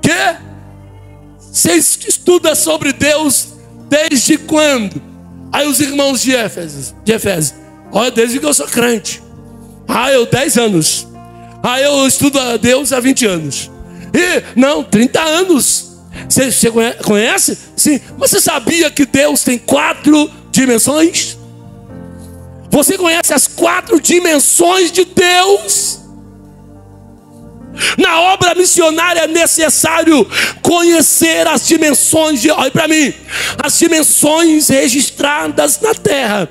Speaker 1: Que? Vocês estudam sobre Deus desde quando? Aí os irmãos de Éfeso, olha, desde que eu sou crente. Eu 10 anos. Eu estudo a Deus há 20 anos. E não, 30 anos. Você conhece? Sim. Mas você sabia que Deus tem 4 dimensões? Você conhece as 4 dimensões de Deus? Na obra missionária é necessário conhecer as dimensões de, olha para mim, as dimensões registradas na terra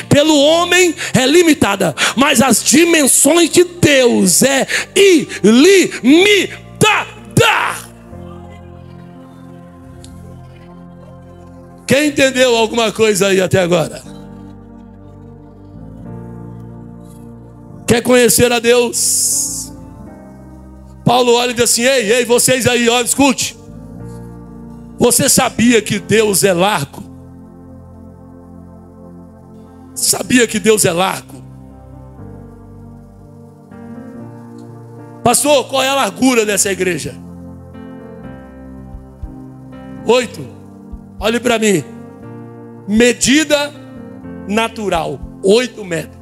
Speaker 1: pelo homem é limitada, mas as dimensões de Deus é ilimitada. Quem entendeu alguma coisa aí até agora? Quer conhecer a Deus? Paulo olha e diz assim: ei, vocês aí, olha, escute. Você sabia que Deus é largo? Sabia que Deus é largo? Pastor, qual é a largura dessa igreja? 8. Olhe para mim. Medida natural, 8 metros.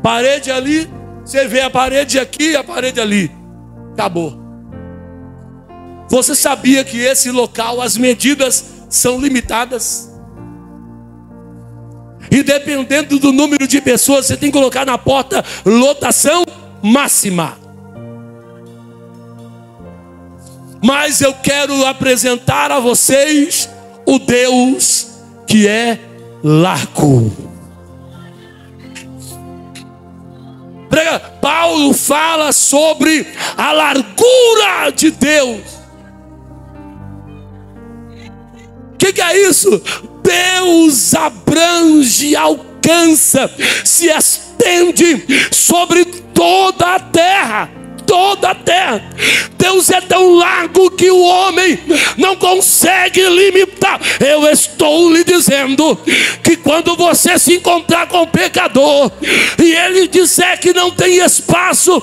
Speaker 1: Parede ali, você vê a parede aqui e a parede ali. Acabou. Você sabia que esse local, as medidas são limitadas? E dependendo do número de pessoas, você tem que colocar na porta lotação máxima. Mas eu quero apresentar a vocês o Deus que é largo. Paulo fala sobre a largura de Deus. O que é isso? Deus abrange, alcança, se estende sobre toda a terra. Toda a terra. Deus é tão largo que o homem não consegue limitar. Eu estou lhe dizendo que quando você se encontrar com o pecador e ele disser que não tem espaço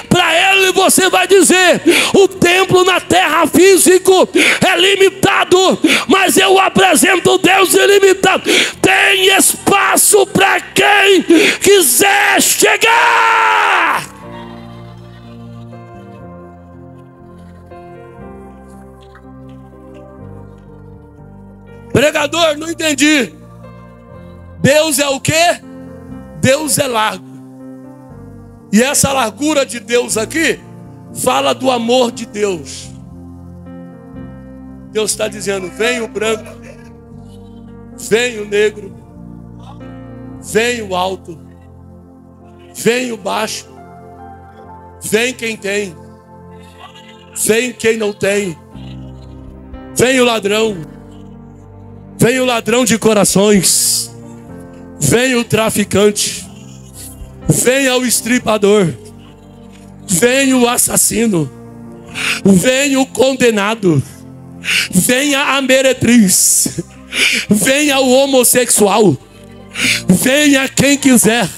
Speaker 1: para ele, você vai dizer: o templo na terra físico é limitado, mas eu apresento Deus ilimitado. Tem espaço para quem quiser chegar. Pregador, não entendi. Deus é o quê? Deus é largo. E essa largura de Deus aqui fala do amor de Deus. Deus está dizendo: vem o branco, vem o negro, vem o alto, vem o baixo, vem quem tem, vem quem não tem, vem o ladrão, vem o ladrão de corações, Vem o traficante, venha o estripador, venha o assassino, venha o condenado, venha a meretriz, venha o homossexual, venha quem quiser,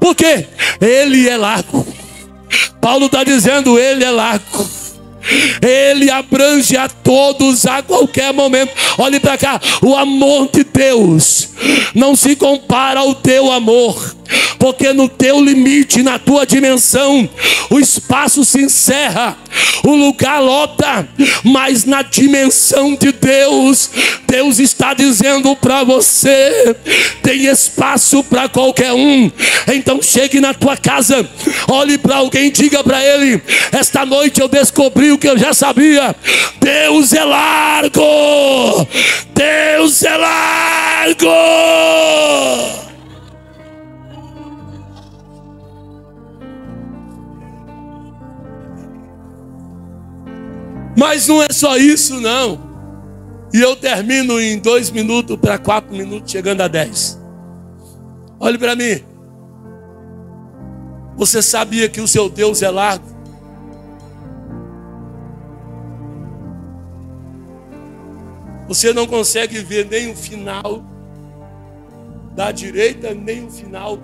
Speaker 1: porque Ele é largo. Paulo está dizendo, Ele é largo. Ele abrange a todos a qualquer momento. Olhe para cá, o amor de Deus não se compara ao teu amor, porque no teu limite, na tua dimensão, o espaço se encerra, o lugar lota, mas na dimensão de Deus, Deus está dizendo para você, tem espaço para qualquer um. Então chegue na tua casa, olhe para alguém, diga para ele, esta noite eu descobri o que eu já sabia, Deus é largo, Deus é largo. Mas não é só isso não. E eu termino em 2 minutos para 4 minutos, chegando a 10. Olhe para mim. Você sabia que o seu Deus é largo? Você não consegue ver nem o final da direita, nem o final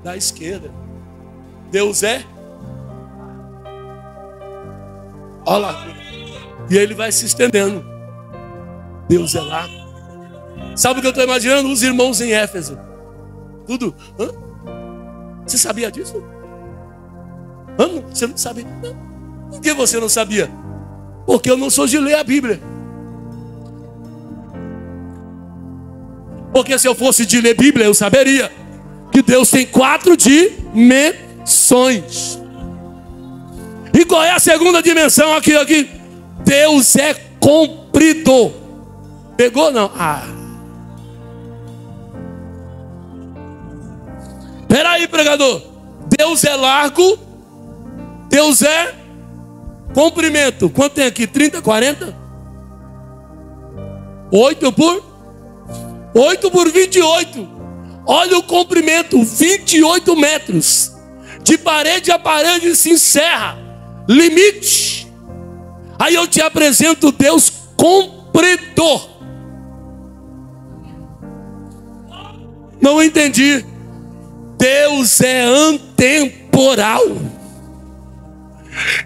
Speaker 1: da esquerda. Deus é. Olha lá. E ele vai se estendendo. Deus é largo. Sabe o que eu estou imaginando? Os irmãos em Éfeso. Tudo. Hã? Você sabia disso? Hã? Você não sabia? Não. Por que você não sabia? Porque eu não sou de ler a Bíblia. Porque se eu fosse de ler Bíblia, eu saberia que Deus tem 4 dimensões. E qual é a segunda dimensão aqui? Deus é comprido. Pegou não? Peraí, pregador. Deus é largo. Deus é comprimento. Quanto tem aqui? 30, 40? 8 por 28. Olha o comprimento, 28 metros. De parede a parede se encerra. Limite. Aí eu te apresento Deus compridor. Não entendi. Deus é antemporal.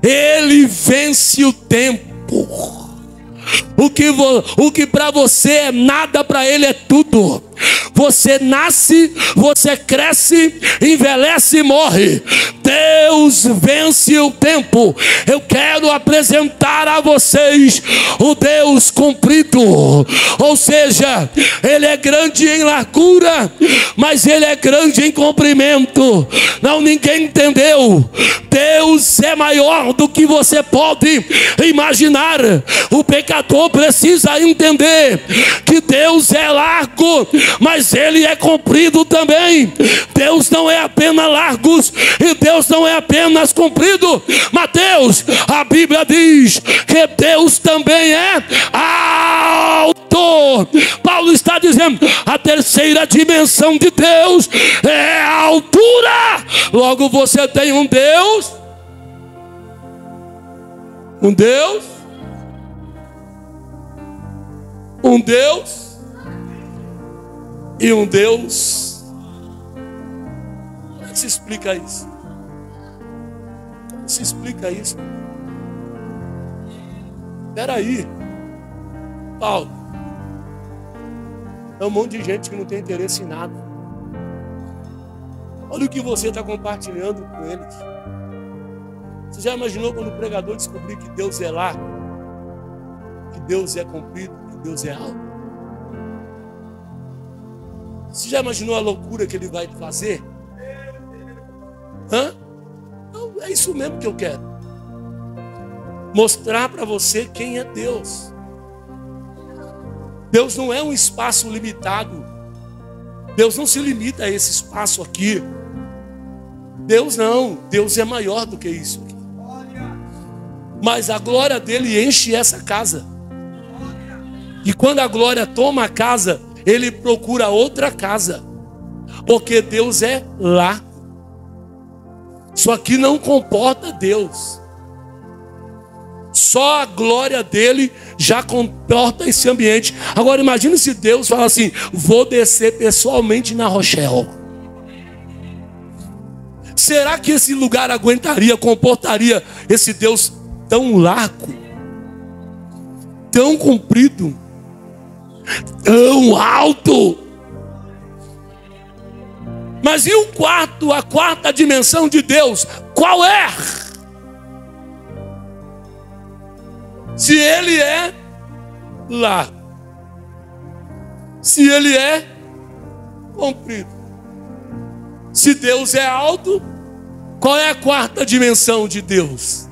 Speaker 1: Ele vence o tempo. O que para você é nada, para ele é tudo. Você nasce, você cresce, envelhece e morre. Deus vence o tempo. Eu quero apresentar a vocês o Deus comprido. Ou seja, ele é grande em largura, mas ele é grande em comprimento. Não, ninguém entendeu. Deus é maior do que você pode imaginar. O pecador precisa entender que Deus é largo, mas ele é comprido também. Deus não é apenas largos e Deus não é apenas comprido. Mateus, a Bíblia diz que Deus também é alto. Paulo está dizendo, a terceira dimensão de Deus é a altura. Logo você tem um Deus e um Deus. Como é que se explica isso? Como se explica isso? Espera aí, Paulo. É um monte de gente que não tem interesse em nada. Olha o que você está compartilhando com eles. Você já imaginou quando o pregador descobrir que Deus é largo, que Deus é comprido, que Deus é alto? Você já imaginou a loucura que ele vai fazer? Não, é isso mesmo que eu quero. Mostrar para você quem é Deus. Deus não é um espaço limitado. Deus não se limita a esse espaço aqui. Deus não. Deus é maior do que isso aqui. Mas a glória dele enche essa casa. E quando a glória toma a casa, ele procura outra casa, porque Deus é lá. Isso aqui não comporta Deus. Só a glória dele já comporta esse ambiente. Agora imagine se Deus fala assim: vou descer pessoalmente na Rochelle. Será que esse lugar aguentaria, comportaria esse Deus tão largo, tão comprido, tão alto? Mas e o quarto, a quarta dimensão de Deus, qual é? Se ele é lá, se ele é comprido, se Deus é alto, qual é a quarta dimensão de Deus?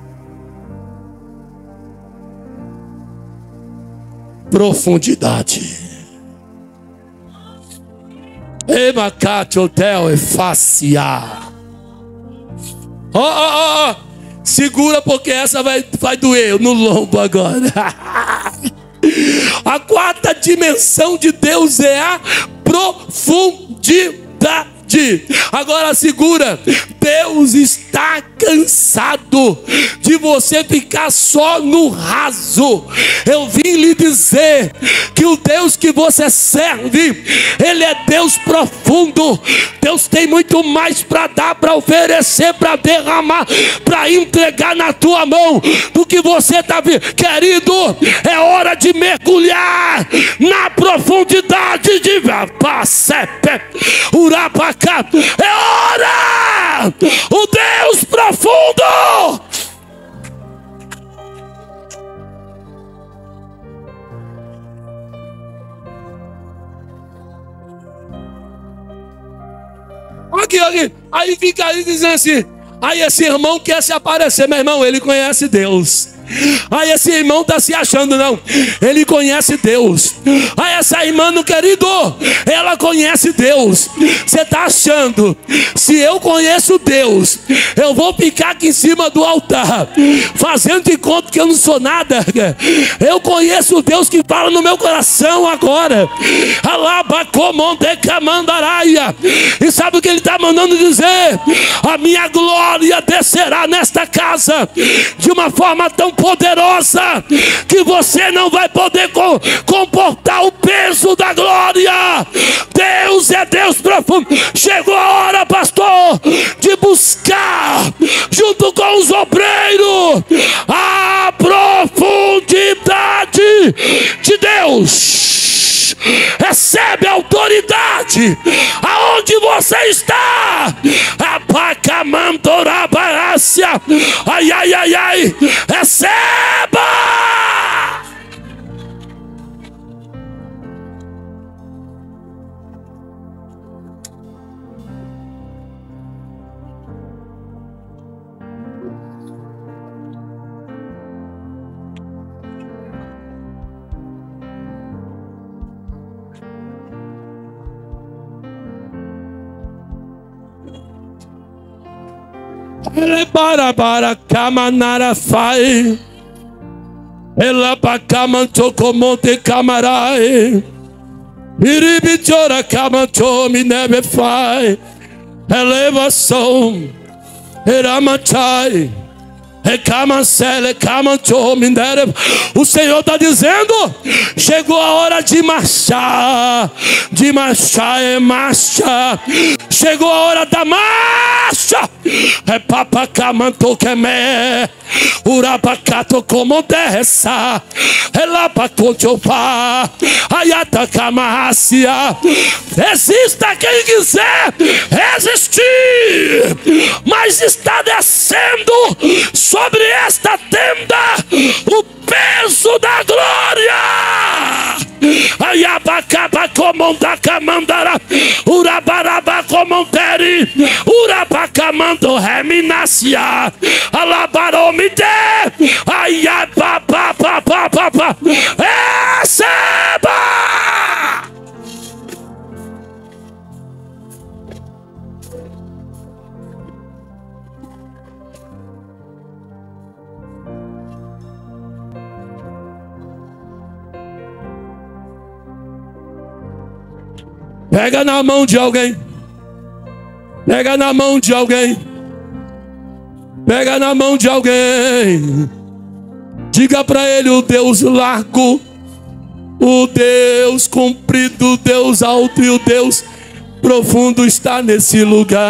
Speaker 1: Profundidade. Emacate hotel é faciar. Segura, porque essa vai doer no lombo agora. A quarta dimensão de Deus é a profundidade. Agora segura. Deus está cansado de você ficar só no raso. Eu vim lhe dizer que o Deus que você serve, ele é Deus profundo. Deus tem muito mais para dar, para oferecer, para derramar, para entregar na tua mão do que você está vendo. Querido, é hora de mergulhar na profundidade de Urapacá. É hora! O Deus profundo! Aqui. Aí fica aí dizendo assim: aí esse irmão quer se aparecer. Meu irmão, ele conhece Deus. Aí esse irmão está se achando, não. Ele conhece Deus. Aí essa irmã, no querido, ela conhece Deus. Você está achando? Se eu conheço Deus, eu vou ficar aqui em cima do altar, fazendo de conta que eu não sou nada. Eu conheço o Deus que fala no meu coração agora. E sabe o que ele está mandando dizer? A minha glória descerá nesta casa de uma forma tão poderosa que você não vai poder comportar o peso da glória. Deus é Deus profundo. Chegou a hora, pastor, de buscar junto com os obreiros a profundidade de Deus. Recebe autoridade aonde você está. Apacamandorabarácia. Ai. Receba. Ele para camanara fai. Ela para camanto como te camarai. Iribitora camanto me neve fai. Elevação. Eramachai. O Senhor está dizendo: chegou a hora de marchar. De marchar é marcha. Chegou a hora da marcha. É papacamanto quemé. Urabacato como dessa. Ela para conchofar. Ayata camácia. Resista quem quiser resistir. Mas está descendo sobre esta tenda o peso da glória. Ayabacaba comonda camandara. Urabaraba comonderi. Urabacamando reminácia. Alabaromide. Ayabapapapapapa. Receba. Pega na mão de alguém. Pega na mão de alguém. Pega na mão de alguém. Diga para ele: o Deus largo, o Deus comprido, o Deus alto e o Deus profundo está nesse lugar.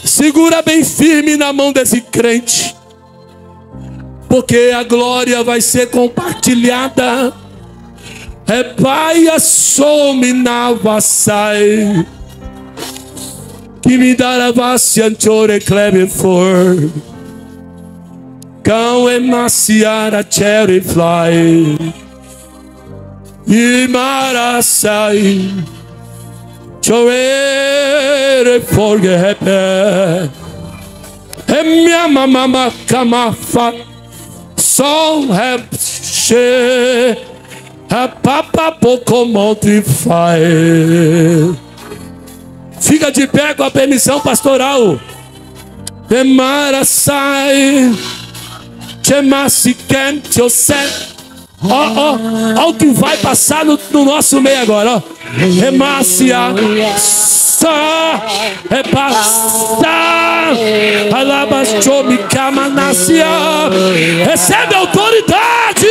Speaker 1: Segura bem firme na mão desse crente, porque a glória vai ser compartilhada. É Pai, assome na vassai, que me dará vaciantore cleve for, cão emaciar a cherry fly, e maraçai, chore forget, é minha mamama camafa, sol é che, a papa pouco multiply. Fica de pé com a permissão pastoral. Demara sai, chama-se quente, ó o que vai passar no nosso meio agora, ó. Remácia, só é passar. Alabastomi camanácia. Recebe autoridade.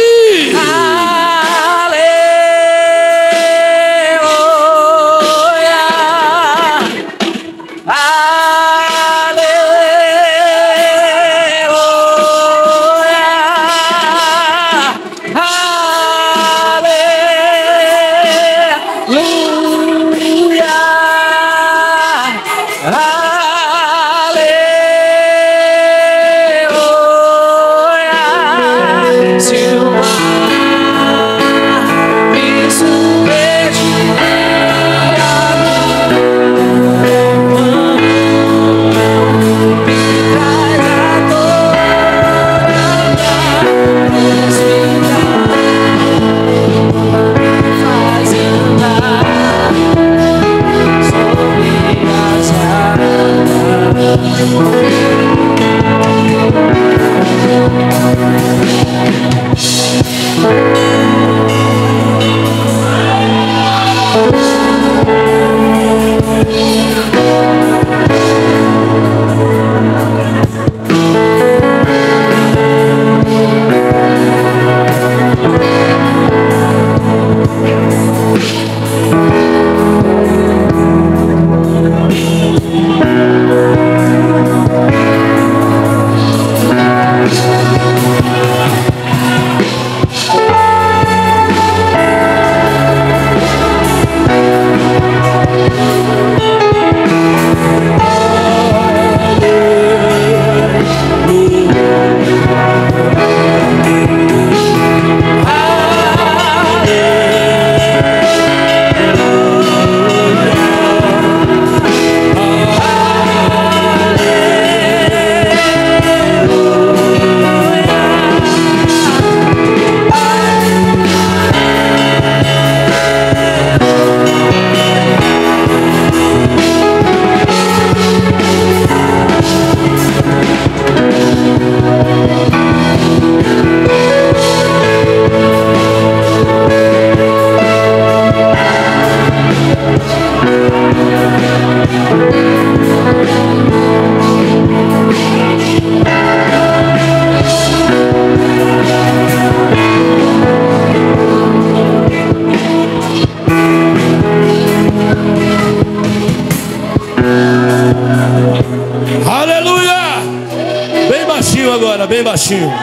Speaker 1: Bem baixinho.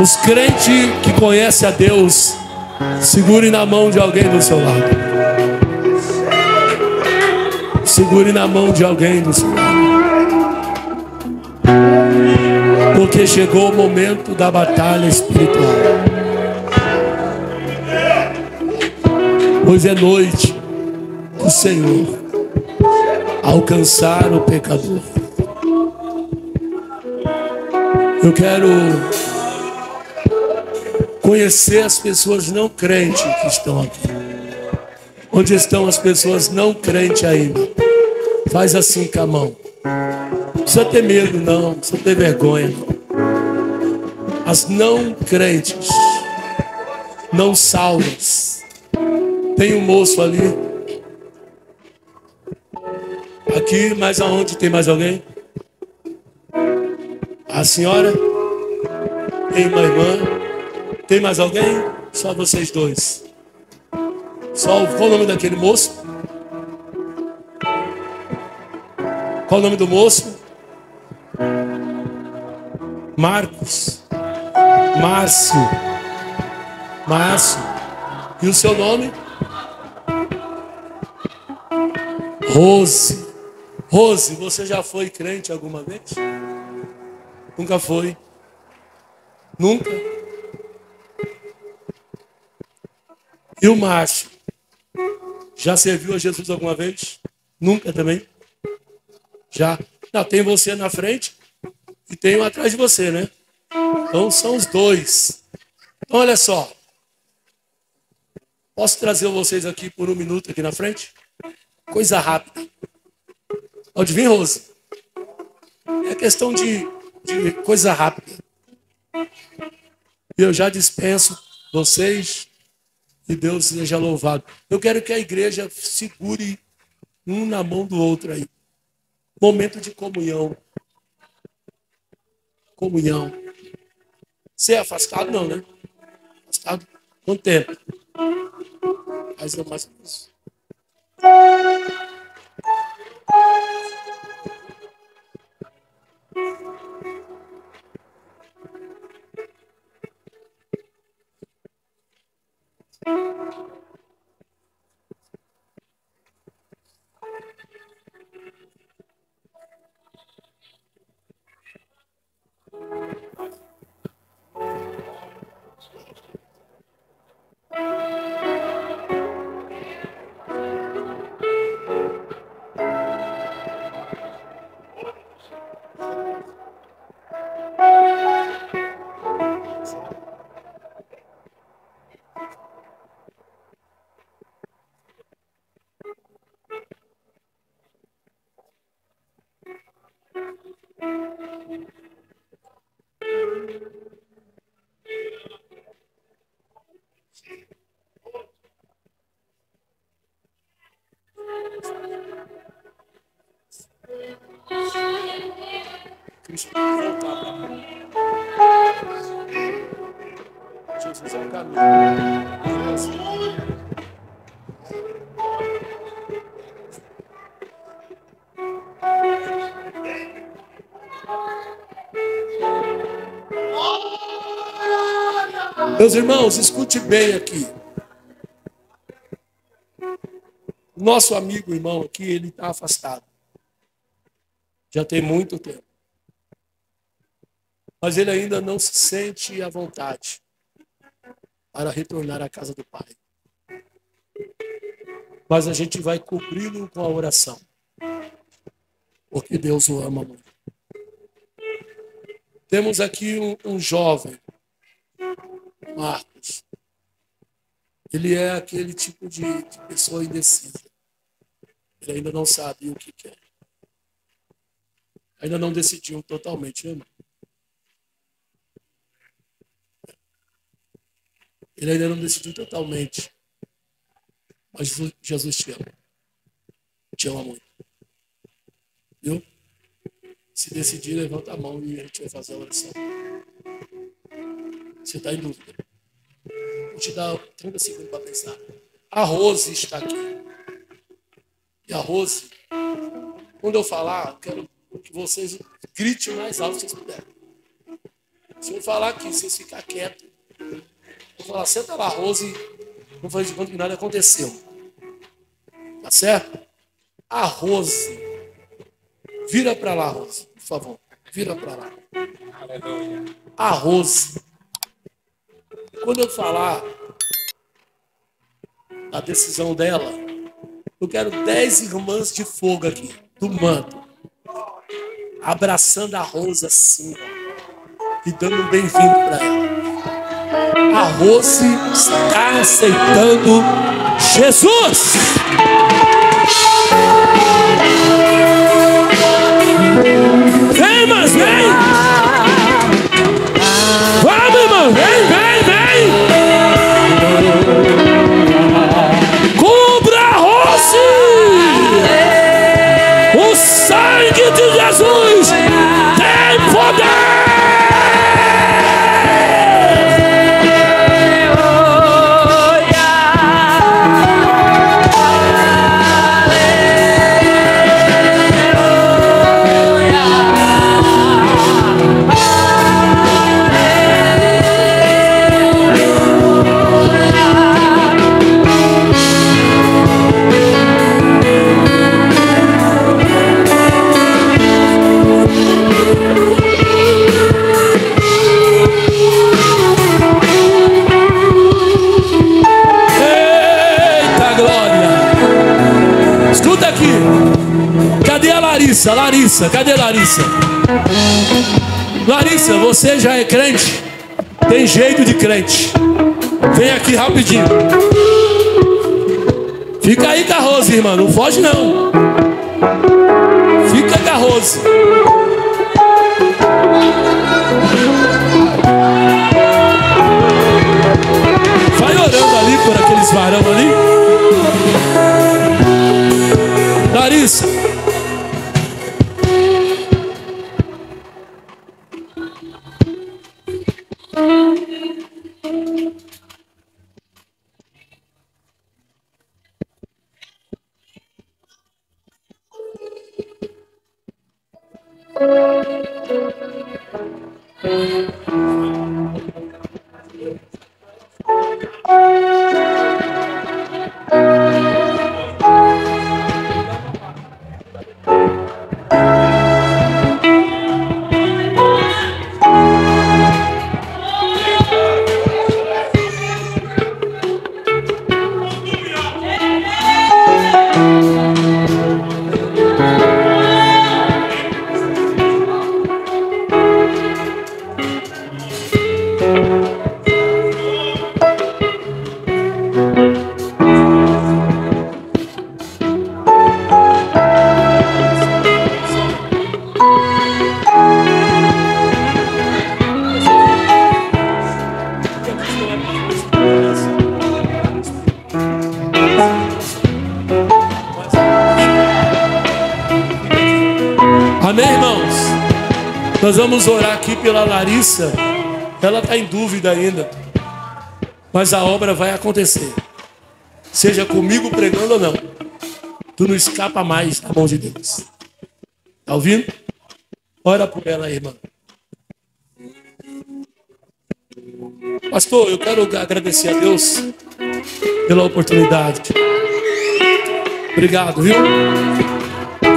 Speaker 1: Os crentes que conhecem a Deus, segure na mão de alguém do seu lado. Segure na mão de alguém do seu lado. Porque chegou o momento da batalha espiritual. Hoje é noite do Senhor alcançar o pecador. Eu quero conhecer as pessoas não crentes que estão aqui. Onde estão as pessoas não crentes ainda? Faz assim com a mão. Não precisa ter medo não, não precisa ter vergonha não. As não crentes, não salvas. Tem um moço ali. Aqui, mas aonde tem mais alguém? A senhora? Tem uma irmã? Tem mais alguém? Só vocês dois. Qual o nome daquele moço? Qual o nome do moço? Marcos. Márcio. E o seu nome? Rose. Rose, você já foi crente alguma vez? Nunca foi. Nunca. E o Márcio? Já serviu a Jesus alguma vez? Nunca também? Já? Não, tem você na frente e tem um atrás de você, né? Então são os dois. Então olha só. Posso trazer vocês aqui por um minuto aqui na frente? Coisa rápida. Pode vir, Rose? É questão de coisa rápida. Eu já dispenso vocês e Deus seja louvado. Eu quero que a igreja segure um na mão do outro aí. Momento de comunhão. Comunhão. Você é afastado? Não, né? Afastado? Quanto tempo? Mais ou menos. Jesus é o caminho. Meus irmãos, escute bem aqui. Nosso amigo irmão aqui, ele está afastado. Já tem muito tempo. Mas ele ainda não se sente à vontade para retornar à casa do Pai. Mas a gente vai cobri-lo com a oração. Porque Deus o ama muito. Temos aqui um jovem, Marcos. Ele é aquele tipo de pessoa indecisa. Ele ainda não sabe o que quer. Ainda não decidiu totalmente, irmão. Ele ainda não decidiu totalmente. Mas Jesus te ama. Te ama muito. Viu? Se decidir, levanta a mão e a gente vai fazer a oração. Você está em dúvida? Vou te dar 30 segundos para pensar. A Rose está aqui. E a Rose, quando eu falar, quero que vocês gritem mais alto se vocês puderem. Se eu falar aqui, vocês ficar quietos. Vou falar, senta lá, Rose. Vou fazer de conta que nada aconteceu. Tá certo? A Rose. Vira para lá, Rose, por favor. Vira para lá. Aleluia. A Rose. Quando eu falar a decisão dela, eu quero 10 irmãs de fogo aqui, do manto, abraçando a Rose assim, e dando um bem-vindo para ela. A Rose está aceitando Jesus. Vem, mas vem! Vamos, irmão! Vem, vem, vem! Larissa, Larissa, cadê Larissa? Larissa, você já é crente? Tem jeito de crente. Vem aqui rapidinho. Fica aí com a Rose, irmã, não foge não. Fica com a Rose. Vai orando ali por aqueles varão ali. Larissa. Amém, irmãos? Nós vamos orar aqui pela Larissa. Ela está em dúvida ainda, mas a obra vai acontecer. Seja comigo pregando ou não, tu não escapa mais da mão de Deus. Está ouvindo? Ora por ela, irmã. Pastor, eu quero agradecer a Deus pela oportunidade. Obrigado, viu?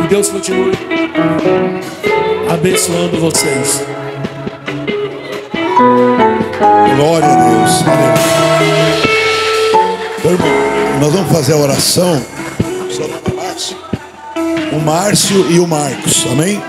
Speaker 1: Que Deus continue abençoando vocês.
Speaker 2: Glória a Deus. Então, irmão, nós vamos fazer a oração. O Márcio e o Marcos. Amém?